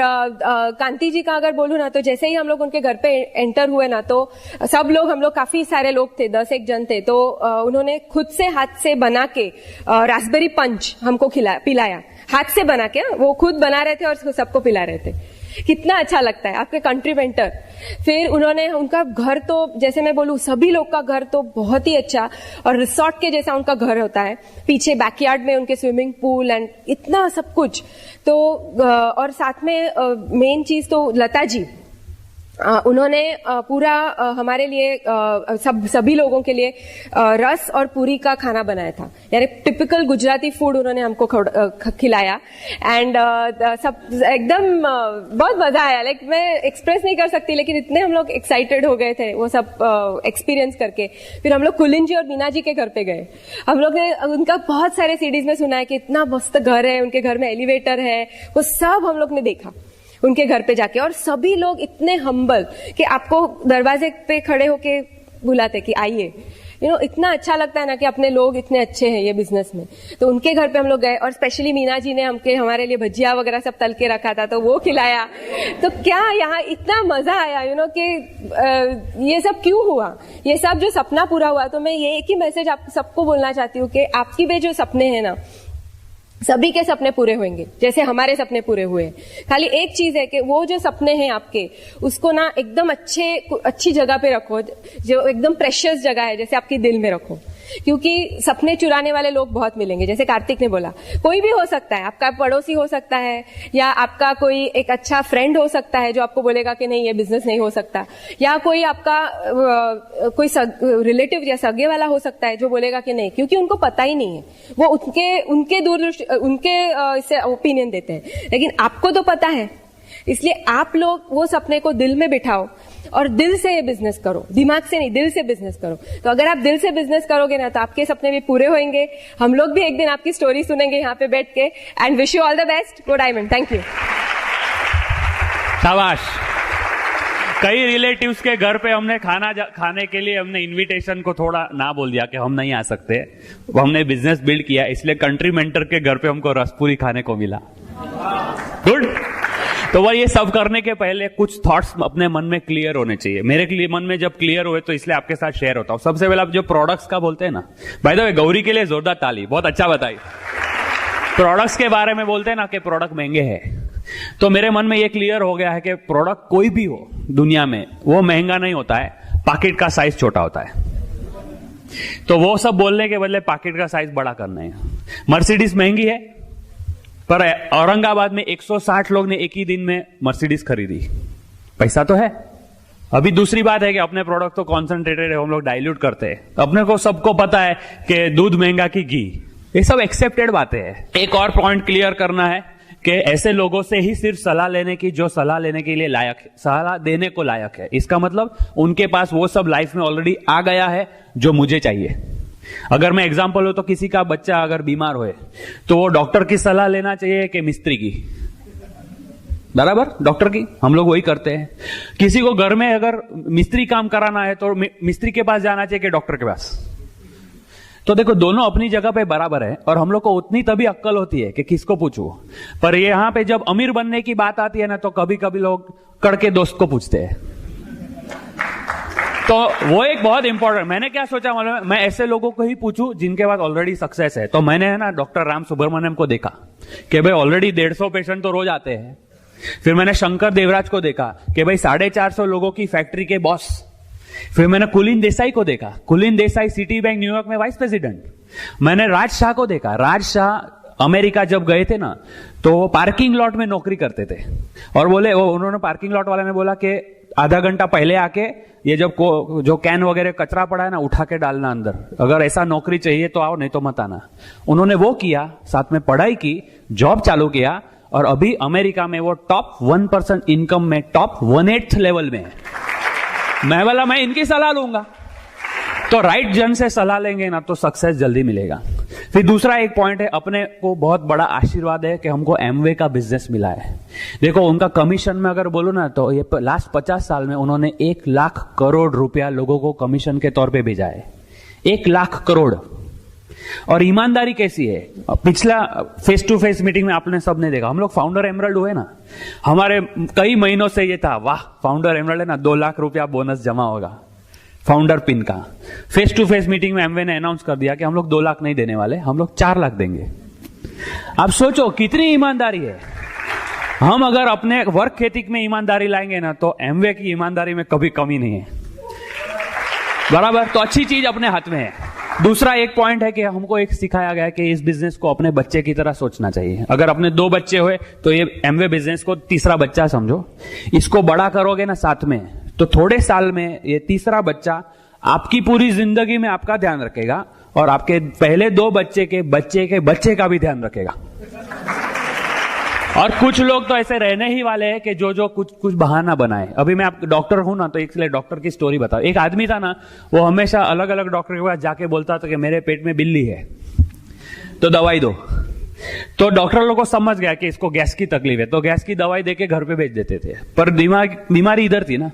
कांति जी का अगर बोलूं ना, तो जैसे ही हम लोग उनके घर पे एंटर हुए ना, तो सब लोग, हम लोग काफी सारे लोग थे, 10 एक जन थे, तो उन्होंने खुद से हाथ से बना के रास्पबेरी पंच हमको पिलाया, हाथ से बना के, वो खुद बना रहे थे और सबको पिला रहे थे। कितना अच्छा लगता है, आपके कंट्री मेंटर। फिर उन्होंने, उनका घर तो जैसे मैं बोलूं, सभी लोग का घर तो बहुत ही अच्छा और रिसोर्ट के जैसा उनका घर होता है, पीछे बैकयार्ड में उनके स्विमिंग पूल एंड इतना सब कुछ। तो और साथ में मेन चीज तो लता जी, उन्होंने पूरा हमारे लिए, सभी लोगों के लिए रस और पूरी का खाना बनाया था, यानी टिपिकल गुजराती फूड उन्होंने हमको खिलाया। एंड सब एकदम बहुत मजा आया, लाइक मैं एक्सप्रेस नहीं कर सकती, लेकिन इतने हम लोग एक्साइटेड हो गए थे वो सब एक्सपीरियंस करके। फिर हम लोग कुलिन जी और मीना जी के घर पे गए। हम लोग ने उनका बहुत सारे सीडीज में सुना है कि इतना मस्त घर है, उनके घर में एलिवेटर है, वो सब हम लोग ने देखा उनके घर पे जाके। और सभी लोग इतने हम्बल कि आपको दरवाजे पे खड़े होके बुलाते कि आइए, इतना अच्छा लगता है ना कि अपने लोग इतने अच्छे हैं ये बिजनेस में। तो उनके घर पे हम लोग गए और स्पेशली मीना जी ने हमारे लिए भजिया वगैरह सब तल के रखा था, तो वो खिलाया। तो क्या यहाँ इतना मजा आया कि ये सब क्यों हुआ, ये सब जो सपना पूरा हुआ। तो मैं ये एक ही मैसेज आप सबको बोलना चाहती हूँ कि आपकी भी जो सपने हैं ना, सभी के सपने पूरे होंगे जैसे हमारे सपने पूरे हुए। खाली एक चीज है कि वो जो सपने हैं आपके, उसको ना एकदम अच्छी जगह पे रखो, जो एकदम प्रेशियस जगह है, जैसे आपके दिल में रखो, क्योंकि सपने चुराने वाले लोग बहुत मिलेंगे। जैसे कार्तिक ने बोला, कोई भी हो सकता है, आपका पड़ोसी हो सकता है, या आपका कोई एक अच्छा फ्रेंड हो सकता है जो आपको बोलेगा कि नहीं ये बिजनेस नहीं हो सकता, या कोई आपका कोई रिलेटिव या सगे वाला हो सकता है जो बोलेगा कि नहीं, क्योंकि उनको पता ही नहीं है, वो उनके दूरदृष्टि, उनके इससे ओपिनियन देते हैं, लेकिन आपको तो पता है। इसलिए आप लोग वो सपने को दिल में बिठाओ और दिल से ये बिजनेस करो, दिमाग से नहीं, दिल से बिजनेस करो। तो अगर आप दिल से बिजनेस करोगे ना, तो आपके सपने भी पूरे होंगे। हम लोग भी एक दिन आपकी स्टोरी सुनेंगे यहाँ पे बैठ के। And wish you all the best. Go diamond. Thank you. शाबाश। कई रिलेटिव्स के घर पे हमने खाने के लिए हमने इनविटेशन को थोड़ा ना बोल दिया कि हम नहीं आ सकते, हमने बिजनेस बिल्ड किया, इसलिए कंट्री मेंटर के घर पे हमको रसपूरी खाने को मिला। गुड। तो वो ये सब करने के पहले कुछ थॉट्स अपने मन में क्लियर होने चाहिए। मेरे लिए मन में जब क्लियर हुए तो इसलिए आपके साथ शेयर होता हूं। सबसे पहले आप जो प्रोडक्ट्स का बोलते हैं ना, बाय द वे गौरी के लिए जोरदार ताली, बहुत अच्छा बताई। प्रोडक्ट्स के बारे में बोलते हैं ना कि प्रोडक्ट महंगे हैं, तो मेरे मन में ये क्लियर हो गया है कि प्रोडक्ट कोई भी हो दुनिया में, वो महंगा नहीं होता है, पॉकेट का साइज छोटा होता है। तो वो सब बोलने के बदले पॉकेट का साइज बड़ा करना है। मर्सिडीज महंगी है, पर औरंगाबाद में 160 लोग ने एक ही दिन में मर्सिडीज खरीदी, पैसा तो है। अभी दूसरी बात है कि अपने प्रोडक्ट तो कॉन्सेंट्रेटेड है, हम लोग डाइल्यूट करते हैं। अपने को सबको पता है कि दूध महंगा की घी, ये सब एक्सेप्टेड बातें हैं। एक और पॉइंट क्लियर करना है कि ऐसे लोगों से ही सिर्फ सलाह लेने की जो सलाह लेने के लिए लायक है, सलाह देने को लायक है। इसका मतलब उनके पास वो सब लाइफ में ऑलरेडी आ गया है जो मुझे चाहिए। अगर मैं एग्जांपल हो तो किसी का बच्चा अगर बीमार होए तो वो डॉक्टर की सलाह लेना चाहिए कि मिस्त्री की? बराबर, डॉक्टर की हम लोग वही करते हैं। किसी को घर में अगर मिस्त्री काम कराना है तो मिस्त्री के पास जाना चाहिए कि डॉक्टर के पास? तो देखो, दोनों अपनी जगह पे बराबर है और हम लोग को उतनी तभी अक्कल होती है कि किसको पूछूं। पर यहां पे जब अमीर बनने की बात आती है ना, तो कभी कभी लोग कड़के दोस्त को पूछते हैं। तो वो एक बहुत इंपॉर्टेंट, मैंने क्या सोचा मालूम है, मैं ऐसे लोगों को ही पूछूं जिनके पास ऑलरेडी सक्सेस है। तो मैंने है ना डॉक्टर राम सुब्रमण्यम को देखा कि भाई ऑलरेडी 150 पेशेंट तो रोज आते हैं। फिर मैंने शंकर देवराज को देखा कि भाई 450 लोगों की फैक्ट्री के बॉस। फिर मैंने कुलीन देसाई को देखा, कुलीन देसाई सिटी बैंक न्यूयॉर्क में वाइस प्रेसिडेंट। मैंने राज शाह को देखा, राज शाह अमेरिका जब गए थे ना तो वो पार्किंग लॉट में नौकरी करते थे और बोले, उन्होंने पार्किंग लॉट वाले ने बोला कि आधा घंटा पहले आके ये जब जो कैन वगैरह कचरा पड़ा है ना उठा के डालना अंदर, अगर ऐसा नौकरी चाहिए तो आओ, नहीं तो मत आना। उन्होंने वो किया, साथ में पढ़ाई की, जॉब चालू किया और अभी अमेरिका में वो टॉप 1% इनकम में टॉप 1/8 लेवल में है। मैं इनकी सलाह लूंगा। तो राइट जन से सलाह लेंगे ना तो सक्सेस जल्दी मिलेगा। फिर दूसरा एक पॉइंट है, अपने को बहुत बड़ा आशीर्वाद है कि हमको एमवे का बिजनेस मिला है। देखो, उनका कमीशन में अगर बोलो ना तो ये लास्ट 50 साल में उन्होंने 1 लाख करोड़ रुपया लोगों को कमीशन के तौर पे भेजा है। 1 लाख करोड़। और ईमानदारी कैसी है, पिछला फेस टू फेस मीटिंग में आपने सबने देखा, हम लोग फाउंडर एमरल्ड हुए ना, हमारे कई महीनों से ये था, वाह फाउंडर एमरल्ड है ना, 2 लाख रुपया बोनस जमा होगा फाउंडर पिन का। फेस टू फेस मीटिंग में एमवे ने अनाउंस कर दिया कि हम लोग 2 लाख नहीं देने वाले, हम लोग 4 लाख देंगे। आप सोचो कितनी ईमानदारी है। हम अगर अपने वर्क एथिक में ईमानदारी लाएंगे ना तो एमवे की ईमानदारी में कभी कमी नहीं है, बराबर। तो अच्छी चीज अपने हाथ में है। दूसरा एक पॉइंट है कि हमको एक सिखाया गया है कि इस बिजनेस को अपने बच्चे की तरह सोचना चाहिए। अगर अपने 2 बच्चे हुए तो ये एमवे बिजनेस को तीसरा बच्चा समझो। इसको बड़ा करोगे ना साथ में, तो थोड़े साल में ये तीसरा बच्चा आपकी पूरी जिंदगी में आपका ध्यान रखेगा और आपके पहले 2 बच्चे के बच्चे का भी ध्यान रखेगा। और कुछ लोग तो ऐसे रहने ही वाले हैं कि जो कुछ बहाना बनाए। अभी मैं आप डॉक्टर हूं ना तो इसलिए डॉक्टर की स्टोरी बताओ। एक आदमी था ना, वो हमेशा अलग अलग डॉक्टर के पास जाके बोलता था कि मेरे पेट में बिल्ली है तो दवाई दो। तो डॉक्टर लोगों को समझ गया कि इसको गैस की तकलीफ है, तो गैस की दवाई देके घर पे भेज देते थे। पर बीमारी इधर थी ना,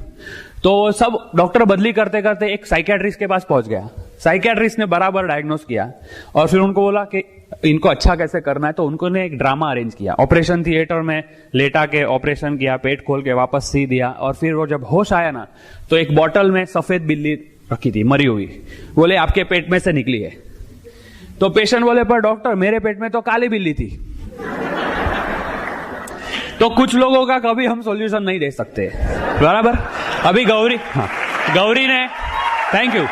तो सब डॉक्टर बदली करते करते एक साइकियाट्रिस्ट के पास पहुंच गया। साइकियाट्रिस्ट ने बराबर डायग्नोस किया और फिर उनको बोला कि इनको अच्छा कैसे करना है। तो उनको ने एक ड्रामा अरेंज किया, ऑपरेशन थिएटर में लेटा के ऑपरेशन किया, पेट खोल के वापस सी दिया और फिर वो जब होश आया ना तो एक बोतल में सफेद बिल्ली रखी थी मरी हुई। बोले आपके पेट में से निकली है। तो पेशेंट बोले पर डॉक्टर मेरे पेट में तो काली बिल्ली थी। तो कुछ लोगों का कभी हम सॉल्यूशन नहीं दे सकते, बराबर। अभी गौरी ने थैंक यू,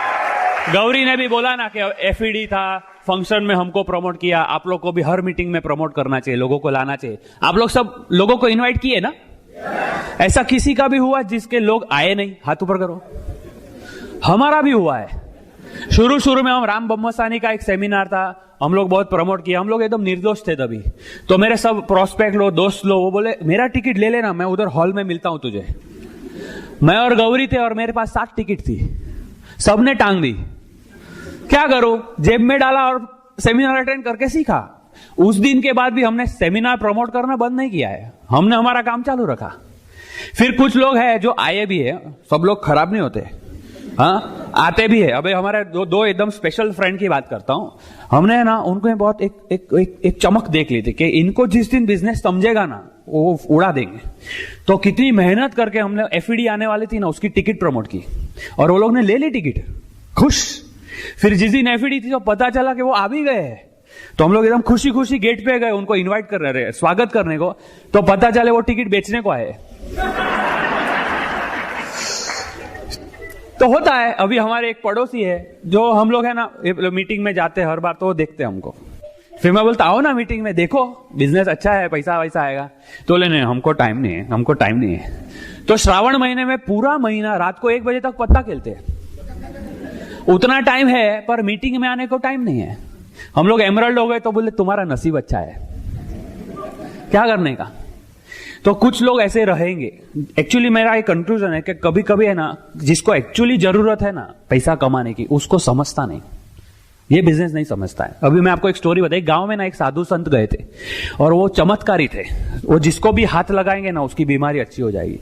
गौरी ने भी बोला ना कि एफईडी था, फंक्शन में हमको प्रमोट किया। आप लोग को भी हर मीटिंग में प्रमोट करना चाहिए, लोगों को लाना चाहिए। आप लोग सब लोगों को इनवाइट किए ना? ऐसा किसी का भी हुआ जिसके लोग आए नहीं? हाथ ऊपर करो। हमारा भी हुआ है। शुरू में हम राम ब्रह्मसानी का एक सेमिनार था, हम लोग बहुत प्रमोट किया। हम लोग एकदम निर्दोष थे तभी। तो मेरे सब प्रोस्पेक्ट लो, दोस्त लो, वो बोले मेरा टिकट ले लेना, मैं उधर हॉल में मिलता हूं तुझे। मैं और गौरी थे और मेरे पास 7 टिकट थी, सबने टांग दी। क्या करो, जेब में डाला और सेमिनार अटेंड करके सीखा। उस दिन के बाद भी हमने सेमिनार प्रमोट करना बंद नहीं किया है, हमने हमारा काम चालू रखा। फिर कुछ लोग हैं जो आए भी है, सब लोग खराब नहीं होते, हाँ आते भी है। अबे हमारे दो एकदम स्पेशल फ्रेंड की बात करता हूं। हमने ना उनको बहुत एक चमक देख ली थी कि इनको जिस दिन बिजनेस समझेगा ना वो उड़ा देंगे। तो कितनी मेहनत करके हमने एफईडी आने वाली थी ना उसकी टिकट प्रमोट की और वो लोग ने ले ली टिकट, खुश। फिर जिस दिन एफईडी थी तो पता चला कि वो आ भी गए, तो हम लोग एकदम खुशी खुशी गेट पे गए उनको इनवाइट कर रहे, स्वागत करने को। तो पता चले वो टिकट बेचने को आए। तो होता है। अभी हमारे एक पड़ोसी है जो हम लोग है ना मीटिंग में जाते हैं हर बार, तो वो देखते हैं हमको। फिर मैं बोलता आओ ना मीटिंग में, देखो बिजनेस अच्छा है, पैसा वैसा आएगा। तो बोले नहीं हमको टाइम नहीं है, हमको टाइम नहीं है। तो श्रावण महीने में पूरा महीना रात को 1 बजे तक पत्ता खेलते हैं, उतना टाइम है पर मीटिंग में आने को टाइम नहीं है। हम लोग एमरल्ड हो गए तो बोले तुम्हारा नसीब अच्छा है, क्या करने का। तो कुछ लोग ऐसे रहेंगे। एक्चुअली मेरा एक कंक्लूजन है कि कभी कभी है ना जिसको एक्चुअली जरूरत है ना पैसा कमाने की, उसको समझता नहीं। ये बिजनेस नहीं समझता है। अभी मैं आपको एक स्टोरी बताई, गांव में ना एक साधु संत गए थे और वो चमत्कारी थे। वो जिसको भी हाथ लगाएंगे ना उसकी बीमारी अच्छी हो जाएगी।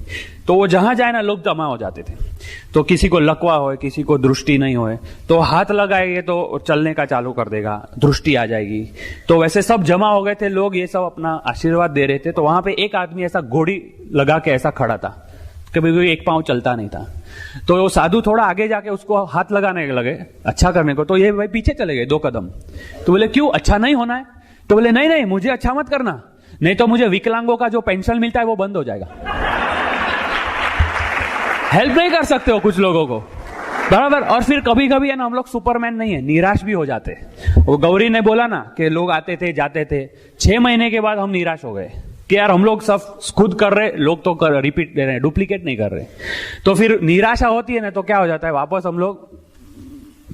तो वो जहां जाए ना लोग जमा हो जाते थे। तो किसी को लकवा होए, किसी को दृष्टि नहीं होए, तो हाथ लगाएंगे तो चलने का चालू कर देगा, दृष्टि आ जाएगी। तो वैसे सब जमा हो गए थे लोग, ये सब अपना आशीर्वाद दे रहे थे। तो वहां पे एक आदमी ऐसा घोड़ी लगा के ऐसा खड़ा था, कभी कोई एक पांव चलता नहीं था। तो वो साधु थोड़ा आगे जाके उसको हाथ लगाने लगे अच्छा करने को, तो ये भाई पीछे चले गए 2 कदम। तो बोले क्यों, अच्छा नहीं होना है? तो बोले नहीं नहीं, मुझे अच्छा मत करना, नहीं तो मुझे विकलांगों का जो पेंशन मिलता है वो बंद हो जाएगा। हेल्प नहीं कर सकते हो कुछ लोगों को, बराबर। और फिर कभी कभी है ना, हम लोग सुपरमैन नहीं है, निराश भी हो जाते। वो गौरी ने बोला ना कि लोग आते थे जाते थे, 6 महीने के बाद हम निराश हो गए कि यार हम लोग सब खुद कर रहे, लोग तो रिपीट दे रहे हैं, डुप्लीकेट नहीं कर रहे। तो फिर निराशा होती है ना, तो क्या हो जाता है वापस हम लोग,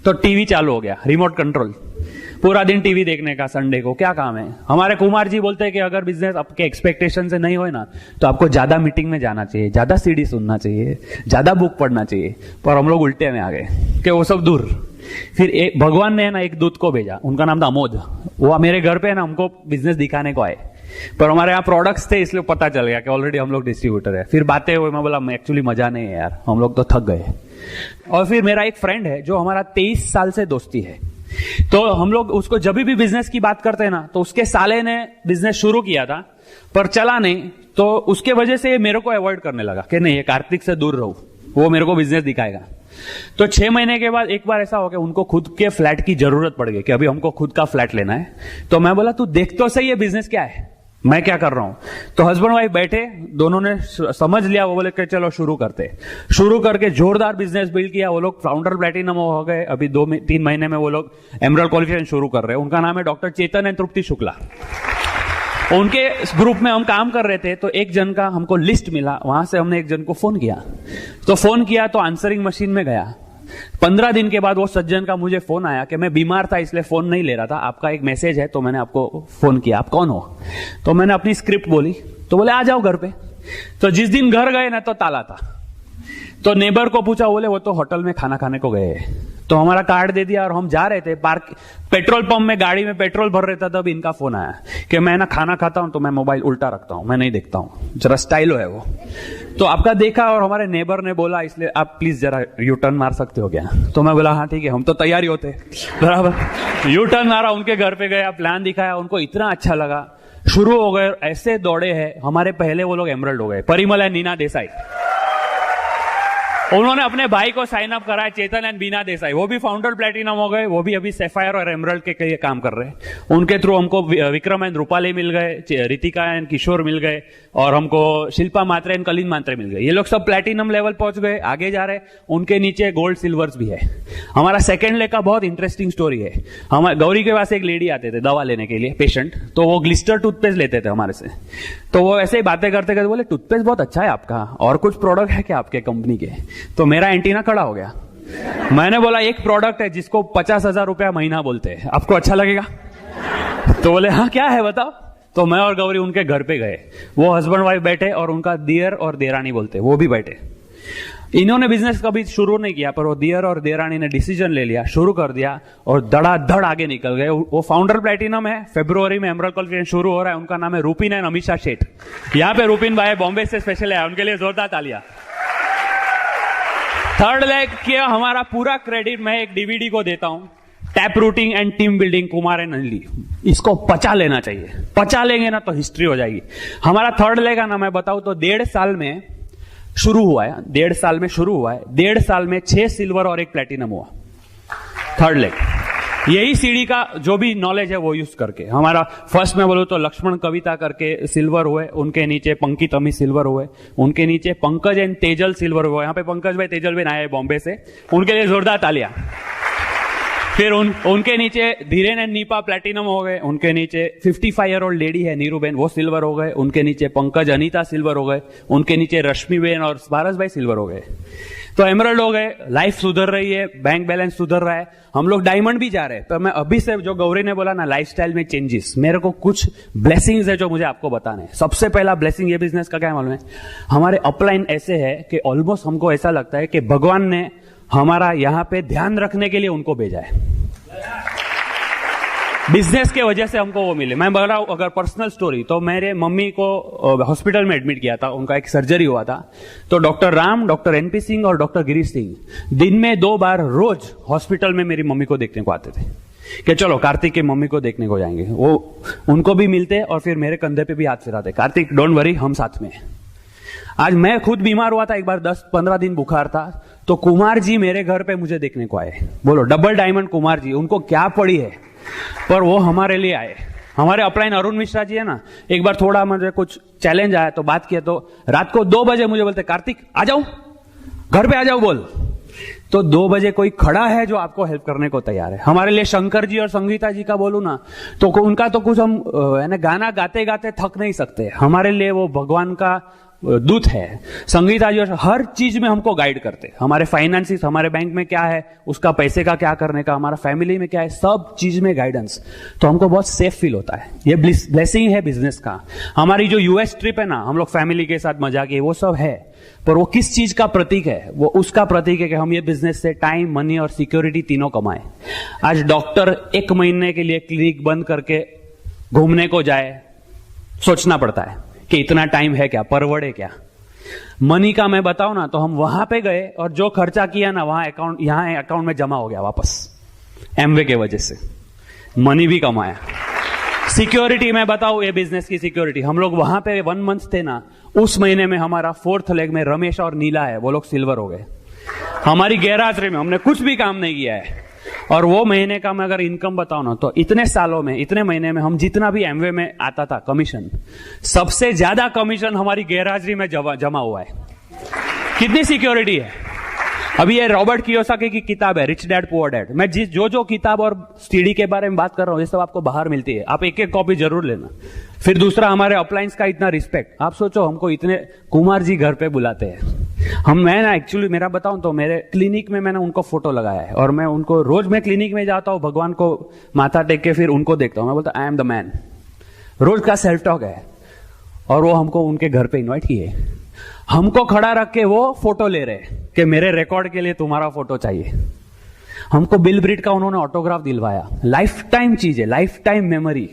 तो टीवी चालू हो गया, रिमोट कंट्रोल, पूरा दिन टीवी देखने का। संडे को क्या काम है? हमारे कुमार जी बोलते हैं कि अगर बिजनेस आपके एक्सपेक्टेशन से नहीं होए ना, तो आपको ज्यादा मीटिंग में जाना चाहिए, ज्यादा सीडी सुनना चाहिए, ज्यादा बुक पढ़ना चाहिए। पर हम लोग उल्टे में आ गए कि वो सब दूर। फिर एक भगवान ने ना एक दूत को भेजा, उनका नाम था अमोद। वो मेरे घर पे ना हमको बिजनेस दिखाने को आए, पर हमारे यहाँ प्रोडक्ट्स थे इसलिए पता चल गया कि ऑलरेडी हम लोग डिस्ट्रीब्यूटर है। फिर बातें हुई, मैं बोला एक्चुअली मजा नहीं है यार, हम लोग तो थक गए। और फिर मेरा एक फ्रेंड है जो हमारा 23 साल से दोस्ती है, तो हम लोग उसको जब भी बिजनेस की बात करते हैं ना, तो उसके साले ने बिजनेस शुरू किया था पर चला नहीं, तो उसके वजह से मेरे को अवॉइड करने लगा कि नहीं, ये कार्तिक से दूर रहो, वो मेरे को बिजनेस दिखाएगा। तो 6 महीने के बाद एक बार ऐसा हो गया, उनको खुद के फ्लैट की जरूरत पड़ गई कि अभी हमको खुद का फ्लैट लेना है। तो मैं बोला तू देख तो सही ये बिजनेस क्या है, मैं क्या कर रहा हूं। तो हस्बैंड वाइफ बैठे, दोनों ने समझ लिया, वो बोले कि चलो शुरू करते। शुरू करके जोरदार बिजनेस बिल्ड किया। वो लोग फाउंडर प्लैटिनम हो गए, अभी 2-3 महीने में वो लोग एमरल्ड क्वालिफिकेशन शुरू कर रहे हैं। उनका नाम है डॉक्टर चेतन एंड तृप्ति शुक्ला। उनके ग्रुप में हम काम कर रहे थे, तो एक जन का हमको लिस्ट मिला, वहां से हमने एक जन को फोन किया। तो फोन किया तो आंसरिंग मशीन में गया। 15 दिन के बाद वो सज्जन का मुझे फोन आया कि मैं बीमार था इसलिए फोन नहीं ले रहा था, आपका एक मैसेज है तो मैंने आपको फोन किया, आप कौन हो? तो मैंने अपनी स्क्रिप्ट बोली, तो बोले आ जाओ घर पे। तो जिस दिन घर गए ना, तो ताला था। तो नेबर को पूछा, बोले वो तो होटल में खाना खाने को गए। तो हमारा कार्ड दे दिया और हम जा रहे थे पेट्रोल पंप में, गाड़ी में पेट्रोल भर रहे था, तब इनका फोन आया कि मैं ना खाना खाता हूं तो मैं मोबाइल उल्टा रखता हूं, मैं नहीं देखता हूं, जरा स्टाइलो है वो। तो आपका देखा और हमारे नेबर ने बोला इसलिए आप प्लीज जरा यू टर्न मार सकते हो क्या? तो मैं बोला हाँ ठीक है, हम तो तैयारी होते बराबर। यू टर्न मारा, उनके घर पे गया, प्लान दिखाया, उनको इतना अच्छा लगा, शुरू हो गए, ऐसे दौड़े हैं। हमारे पहले वो लोग एमरल्ड हो गए, परिमल एंड नीना देसाई। उन्होंने अपने भाई को साइन अप कराया, चेतन एंड बीना देसाई, वो भी फाउंडर प्लैटिनम हो गए, वो भी अभी सैफायर और एमरल्ड के लिए काम कर रहे हैं। उनके थ्रू हमको विक्रम एंड रूपाली मिल गए, रितिका एंड किशोर मिल गए, और हमको शिल्पा मात्रे एंड कलिन मात्रे मिल गए। ये लोग सब प्लैटिनम लेवल पहुंच गए, आगे जा रहे। उनके नीचे गोल्ड सिल्वर्स भी है। हमारा सेकंड ले का बहुत इंटरेस्टिंग स्टोरी है। हमारे गौरी के पास एक लेडी आते थे दवा लेने के लिए, पेशेंट, तो वो ग्लिस्टर टूथपेस्ट लेते थे हमारे से। तो वो ऐसे ही बातें करते करते बोले टूथपेस्ट बहुत अच्छा है आपका, और कुछ प्रोडक्ट है क्या आपके कंपनी के? तो मेरा एंटीना खड़ा हो गया। मैंने बोला एक प्रोडक्ट है जिसको 50,000 रुपया महीना बोलते हैं, आपको अच्छा लगेगा? तो बोले हाँ क्या है बताओ। तो मैं और गौरी उनके घर पे गए, वो हस्बैंड वाइफ बैठे और उनका दियर और देरानी बोलते, वो भी बैठे। इन्होंने बिजनेस कभी शुरू नहीं किया, पर वो दियर और देरानी ने डिसीजन ले लिया, शुरू कर दिया और धड़ाधड़ आगे निकल गए। वो फाउंडर प्लैटिनम है, फरवरी में एमरल्ड क्वालिफिकेशन शुरू हो रहा है। उनका नाम है रूपिन एंड अमीषा शेठ। यहाँ पे रूपिन भाई बॉम्बे से स्पेशल है, उनके लिए जोरदार तालियां। थर्ड लेग किया हमारा पूरा क्रेडिट मैं एक डीवीडी को देता हूं, tap routing and team building, Kumar and only. इसको पचा लेना चाहिए, पचा लेंगे ना तो हिस्ट्री हो जाएगी। हमारा थर्ड लेग है ना, मैं बताऊं तो 1.5 साल में शुरू हुआ है, 1.5 साल में शुरू हुआ है, 1.5 साल में 6 सिल्वर और 1 प्लैटिनम हुआ। थर्ड लेग यही सीढ़ी का जो भी नॉलेज है वो यूज करके। हमारा फर्स्ट में बोलो तो लक्ष्मण कविता करके सिल्वर हुए, उनके नीचे पंकित अमी सिल्वर हुए, उनके नीचे पंकज एंड तेजल सिल्वर हुए। यहाँ पे पंकज भाई तेजल भाई आए हैं बॉम्बे से, उनके लिए जोरदार तालियां। फिर उनके नीचे धीरेन एंड नीपा प्लैटिनम हो गए, उनके नीचे 55 ईयर ओल्ड लेडी है नीरूबेन, वो सिल्वर हो गए, उनके नीचे पंकज अनीता सिल्वर हो गए, उनके नीचे रश्मिबेन और पारस भाई सिल्वर हो गए। तो एमरल्ड हो गए, लाइफ सुधर रही है, बैंक बैलेंस सुधर रहा है, हम लोग डायमंड भी जा रहे हैं। तो मैं अभी से जो गौरी ने बोला ना लाइफस्टाइल में चेंजेस, मेरे को कुछ ब्लेसिंग्स है जो मुझे आपको बताने हैं। सबसे पहला ब्लेसिंग ये बिजनेस का क्या है मालूम है? हमारे अपलाइन ऐसे है कि ऑलमोस्ट हमको ऐसा लगता है कि भगवान ने हमारा यहां पे ध्यान रखने के लिए उनको भेजा है। बिजनेस के वजह से हमको वो मिले। मैं बोल रहा हूं अगर पर्सनल स्टोरी, तो मेरे मम्मी को हॉस्पिटल में एडमिट किया था, उनका एक सर्जरी हुआ था। तो doctor Ram, doctor NP Singh और डॉक्टर गिरीश सिंह दिन में 2 बार रोज हॉस्पिटल में मेरी मम्मी को देखने को आते थे कि चलो कार्तिक की मम्मी को देखने को जाएंगे। वो उनको भी मिलते और फिर मेरे कंधे पे भी हाथ फिराते, कार्तिक डोंट वरी हम साथ में हैं। आज मैं खुद बीमार हुआ था, एक बार 10-15 दिन बुखार था, तो कुमार जी मेरे घर पे मुझे देखने को आए। बोलो डबल डायमंड कुमार जी, उनको क्या पड़ी है पर वो हमारे लिए आए। हमारे अपलाइन अरुण मिश्रा जी है ना, एक बार थोड़ा मुझे कुछ चैलेंज आया तो बात किया, तो रात को 2 बजे मुझे बोलते कार्तिक आ जाओ, घर पे आ जाओ बोल। तो 2 बजे कोई खड़ा है जो आपको हेल्प करने को तैयार है। हमारे लिए शंकर जी और संगीता जी का बोलूं ना, तो उनका तो कुछ हम गाना गाते गाते थक नहीं सकते। हमारे लिए वो भगवान का दूत है। संगीता जी हर चीज में हमको गाइड करते, हमारे फाइनेंसिस, हमारे बैंक में क्या है, उसका पैसे का क्या करने का, हमारा फैमिली में क्या है, सब चीज में गाइडेंस। तो हमको बहुत सेफ फील होता है। ये ब्लेसिंग है बिजनेस का। हमारी जो यूएस ट्रिप है ना, हम लोग फैमिली के साथ मजा किए, वो सब है, पर वो किस चीज का प्रतीक है? वो उसका प्रतीक है कि हम ये बिजनेस से टाइम, मनी और सिक्योरिटी तीनों कमाए। आज डॉक्टर 1 महीने के लिए क्लिनिक बंद करके घूमने को जाए, सोचना पड़ता है कि इतना टाइम है क्या, परवड़े क्या? मनी का मैं बताऊं ना, तो हम वहां पे गए और जो खर्चा किया ना, वहां यहां अकाउंट में जमा हो गया वापस। एमवे के वजह से मनी भी कमाया। सिक्योरिटी मैं बताऊं, ये बिजनेस की सिक्योरिटी, हम लोग वहां पे 1 मंथ थे ना, उस महीने में हमारा 4th लेग में रमेश और नीला है, वो लोग सिल्वर हो गए। हमारी गैरहाजिरी में हमने कुछ भी काम नहीं किया है। और वो महीने का मैं अगर इनकम बताऊं ना, तो इतने सालों में, इतने महीने में हम जितना भी एमवे में आता था कमीशन, सबसे ज्यादा कमीशन हमारी गैरहाजिरी में जमा हुआ है। कितनी सिक्योरिटी है? अभी ये रॉबर्ट कियोसाकी की किताब है रिच डैड पुअर डैड। मैं जो किताब और सीडी के बारे में बात कर रहा हूं, ये सब आपको बाहर मिलती है, आप एक कॉपी जरूर लेना। फिर दूसरा, हमारे अपलाइंस का इतना रिस्पेक्ट। आप सोचो, हमको इतने कुमार जी घर पे बुलाते हैं। मैं ना एक्चुअली मेरा बताऊं तो मेरे क्लिनिक में मैंने उनको फोटो लगाया है, और मैं उनको रोज मैं क्लिनिक में जाता हूं, भगवान को माथा टेक के फिर उनको देखता हूं। मैं बोलता आई एम द मैन, रोज का सेल्फ टॉक है। और वो हमको उनके घर पे इन्वाइट किए, हमको खड़ा रख के वो फोटो ले रहे कि मेरे रिकॉर्ड के लिए तुम्हारा फोटो चाहिए। हमको बिल ब्रीट का उन्होंने ऑटोग्राफ दिलवाया। लाइफ टाइम चीज है, लाइफ टाइम मेमोरी।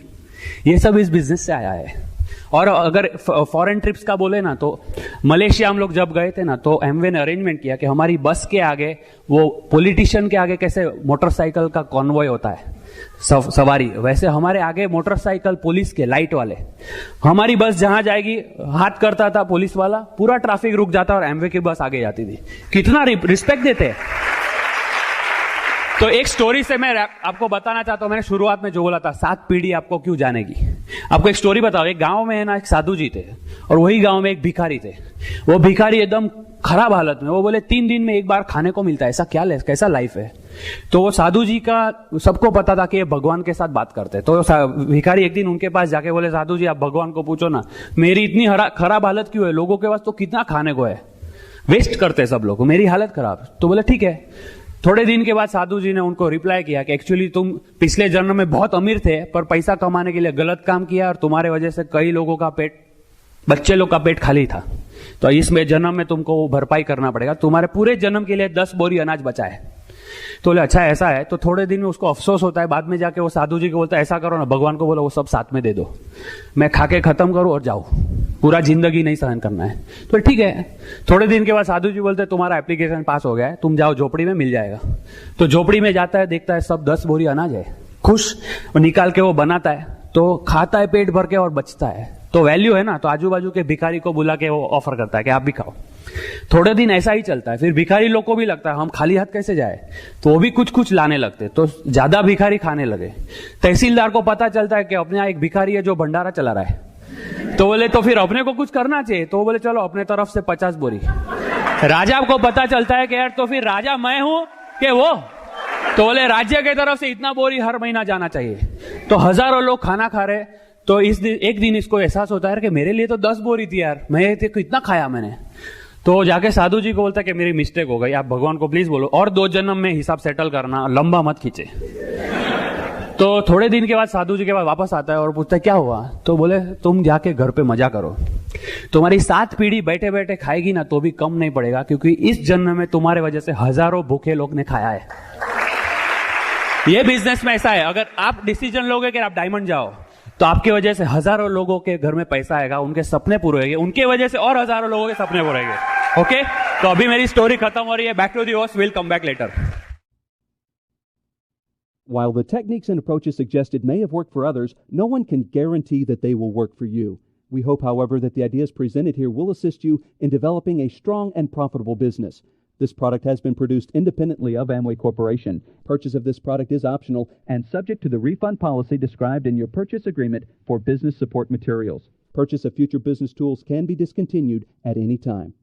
ये सब इस बिजनेस से आया है। और अगर फॉरेन ट्रिप्स का बोले ना, तो मलेशिया हम लोग जब गए थे ना, तो एमवे ने अरेंजमेंट किया कि हमारी बस के आगे, वो पॉलिटिशियन के आगे कैसे मोटरसाइकिल का कॉन्वॉय होता है सवारी, वैसे हमारे आगे मोटरसाइकिल पुलिस के लाइट वाले। हमारी बस जहां जाएगी हाथ करता था पुलिस वाला, पूरा ट्रैफिक रुक जाता और एमवे की बस आगे जाती थी। कितना रिस्पेक्ट देते हैं। तो एक स्टोरी से मैं आपको बताना चाहता हूं। मैंने शुरुआत में जो बोला था, 7 पीढ़ी आपको क्यों जानेगी। आपको एक स्टोरी बताओ। एक गांव में है ना, एक साधु जी थे, और वही गांव में एक भिखारी थे। वो भिखारी एकदम खराब हालत में, वो बोले 3 दिन में एक बार खाने को मिलता है, ऐसा क्या कैसा लाइफ है। तो वो साधु जी का सबको पता था कि ये भगवान के साथ बात करते। तो भिखारी एक दिन उनके पास जाके बोले, साधु जी आप भगवान को पूछो ना, मेरी इतनी खराब हालत क्यों है, लोगों के पास तो कितना खाने को है, वेस्ट करते सब लोग, मेरी हालत खराब। तो बोले ठीक है। थोड़े दिन के बाद साधु जी ने उनको रिप्लाई किया कि एक्चुअली तुम पिछले जन्म में बहुत अमीर थे, पर पैसा कमाने के लिए गलत काम किया, और तुम्हारे वजह से कई लोगों का पेट, बच्चे लोग का पेट खाली था। तो इसमें जन्म में तुमको भरपाई करना पड़ेगा, तुम्हारे पूरे जन्म के लिए 10 बोरी अनाज बचा है। तो बोले अच्छा ऐसा है। तो थोड़े दिन में उसको अफसोस होता है। बाद में जाके वो साधु जी को बोलता है, ऐसा करो ना, भगवान को बोलो वो सब साथ में दे दो, मैं खा के खत्म करूं और जाऊं, पूरा जिंदगी नहीं सहन करना है। तो ठीक है। थोड़े दिन के बाद साधु जी बोलते हैं, तुम्हारा एप्लीकेशन पास हो गया है, तुम जाओ झोपड़ी में, मिल जाएगा। तो झोपड़ी में जाता है, देखता है सब 10 बोरी अनाज है, खुश। वो निकाल के वो बनाता है, तो खाता है पेट भर के और बचता है। तो वैल्यू है ना, तो आजू बाजू के भिखारी को बुला के वो ऑफर करता है कि आप भी खाओ। थोड़े दिन ऐसा ही चलता है। फिर भिखारी लोग को भी लगता है हम खाली हाथ कैसे जाए, तो वो भी कुछ कुछ लाने लगते, तो ज्यादा भिखारी खाने लगे। तहसीलदार को पता चलता है कि अपने यहाँ एक भिखारी है जो भंडारा चला रहा है। तो बोले तो फिर अपने को कुछ करना चाहिए। तो बोले चलो अपने तरफ से 50 बोरी। राजा को पता चलता है कि यार तो फिर राजा मैं हूं कि वो। तो बोले राज्य की तरफ से इतना बोरी हर महीना जाना चाहिए। तो हजारों लोग खाना खा रहे। तो एक दिन इसको एहसास होता है कि मेरे लिए तो 10 बोरी थी यार, मैं कितना खाया मैंने। तो जाके साधु जी को बोलता है कि मेरी मिस्टेक हो गई, आप भगवान को प्लीज बोलो और 2 जन्म में हिसाब सेटल करना, लंबा मत खींचे। तो थोड़े दिन के बाद साधु जी के बाद वापस आता है और पूछता है क्या हुआ। तो बोले तुम जाके घर पे मजा करो, तुम्हारी 7 पीढ़ी बैठे बैठे खाएगी ना तो भी कम नहीं पड़ेगा, क्योंकि इस जन्म में तुम्हारे वजह से हजारों भूखे लोग ने खाया है। ये बिजनेस में ऐसा है, अगर आप डिसीजन लोगे कि आप डायमंड जाओ, तो आपकी वजह से हजारों लोगों के घर में पैसा आएगा, उनके सपने पूरे होंगे, उनके वजह से और हजारों लोगों के सपने पूरे होंगे। ओके, तो अभी मेरी स्टोरी खत्म हो रही है। Back to the host, will come back later. While the techniques and approaches suggested may have worked for others, no one can guarantee that they will work for you. We hope, however, that the ideas presented here will assist you in developing a strong and profitable business. This product has been produced independently of Amway Corporation. Purchase of this product is optional and subject to the refund policy described in your purchase agreement for business support materials. Purchase of future business tools can be discontinued at any time.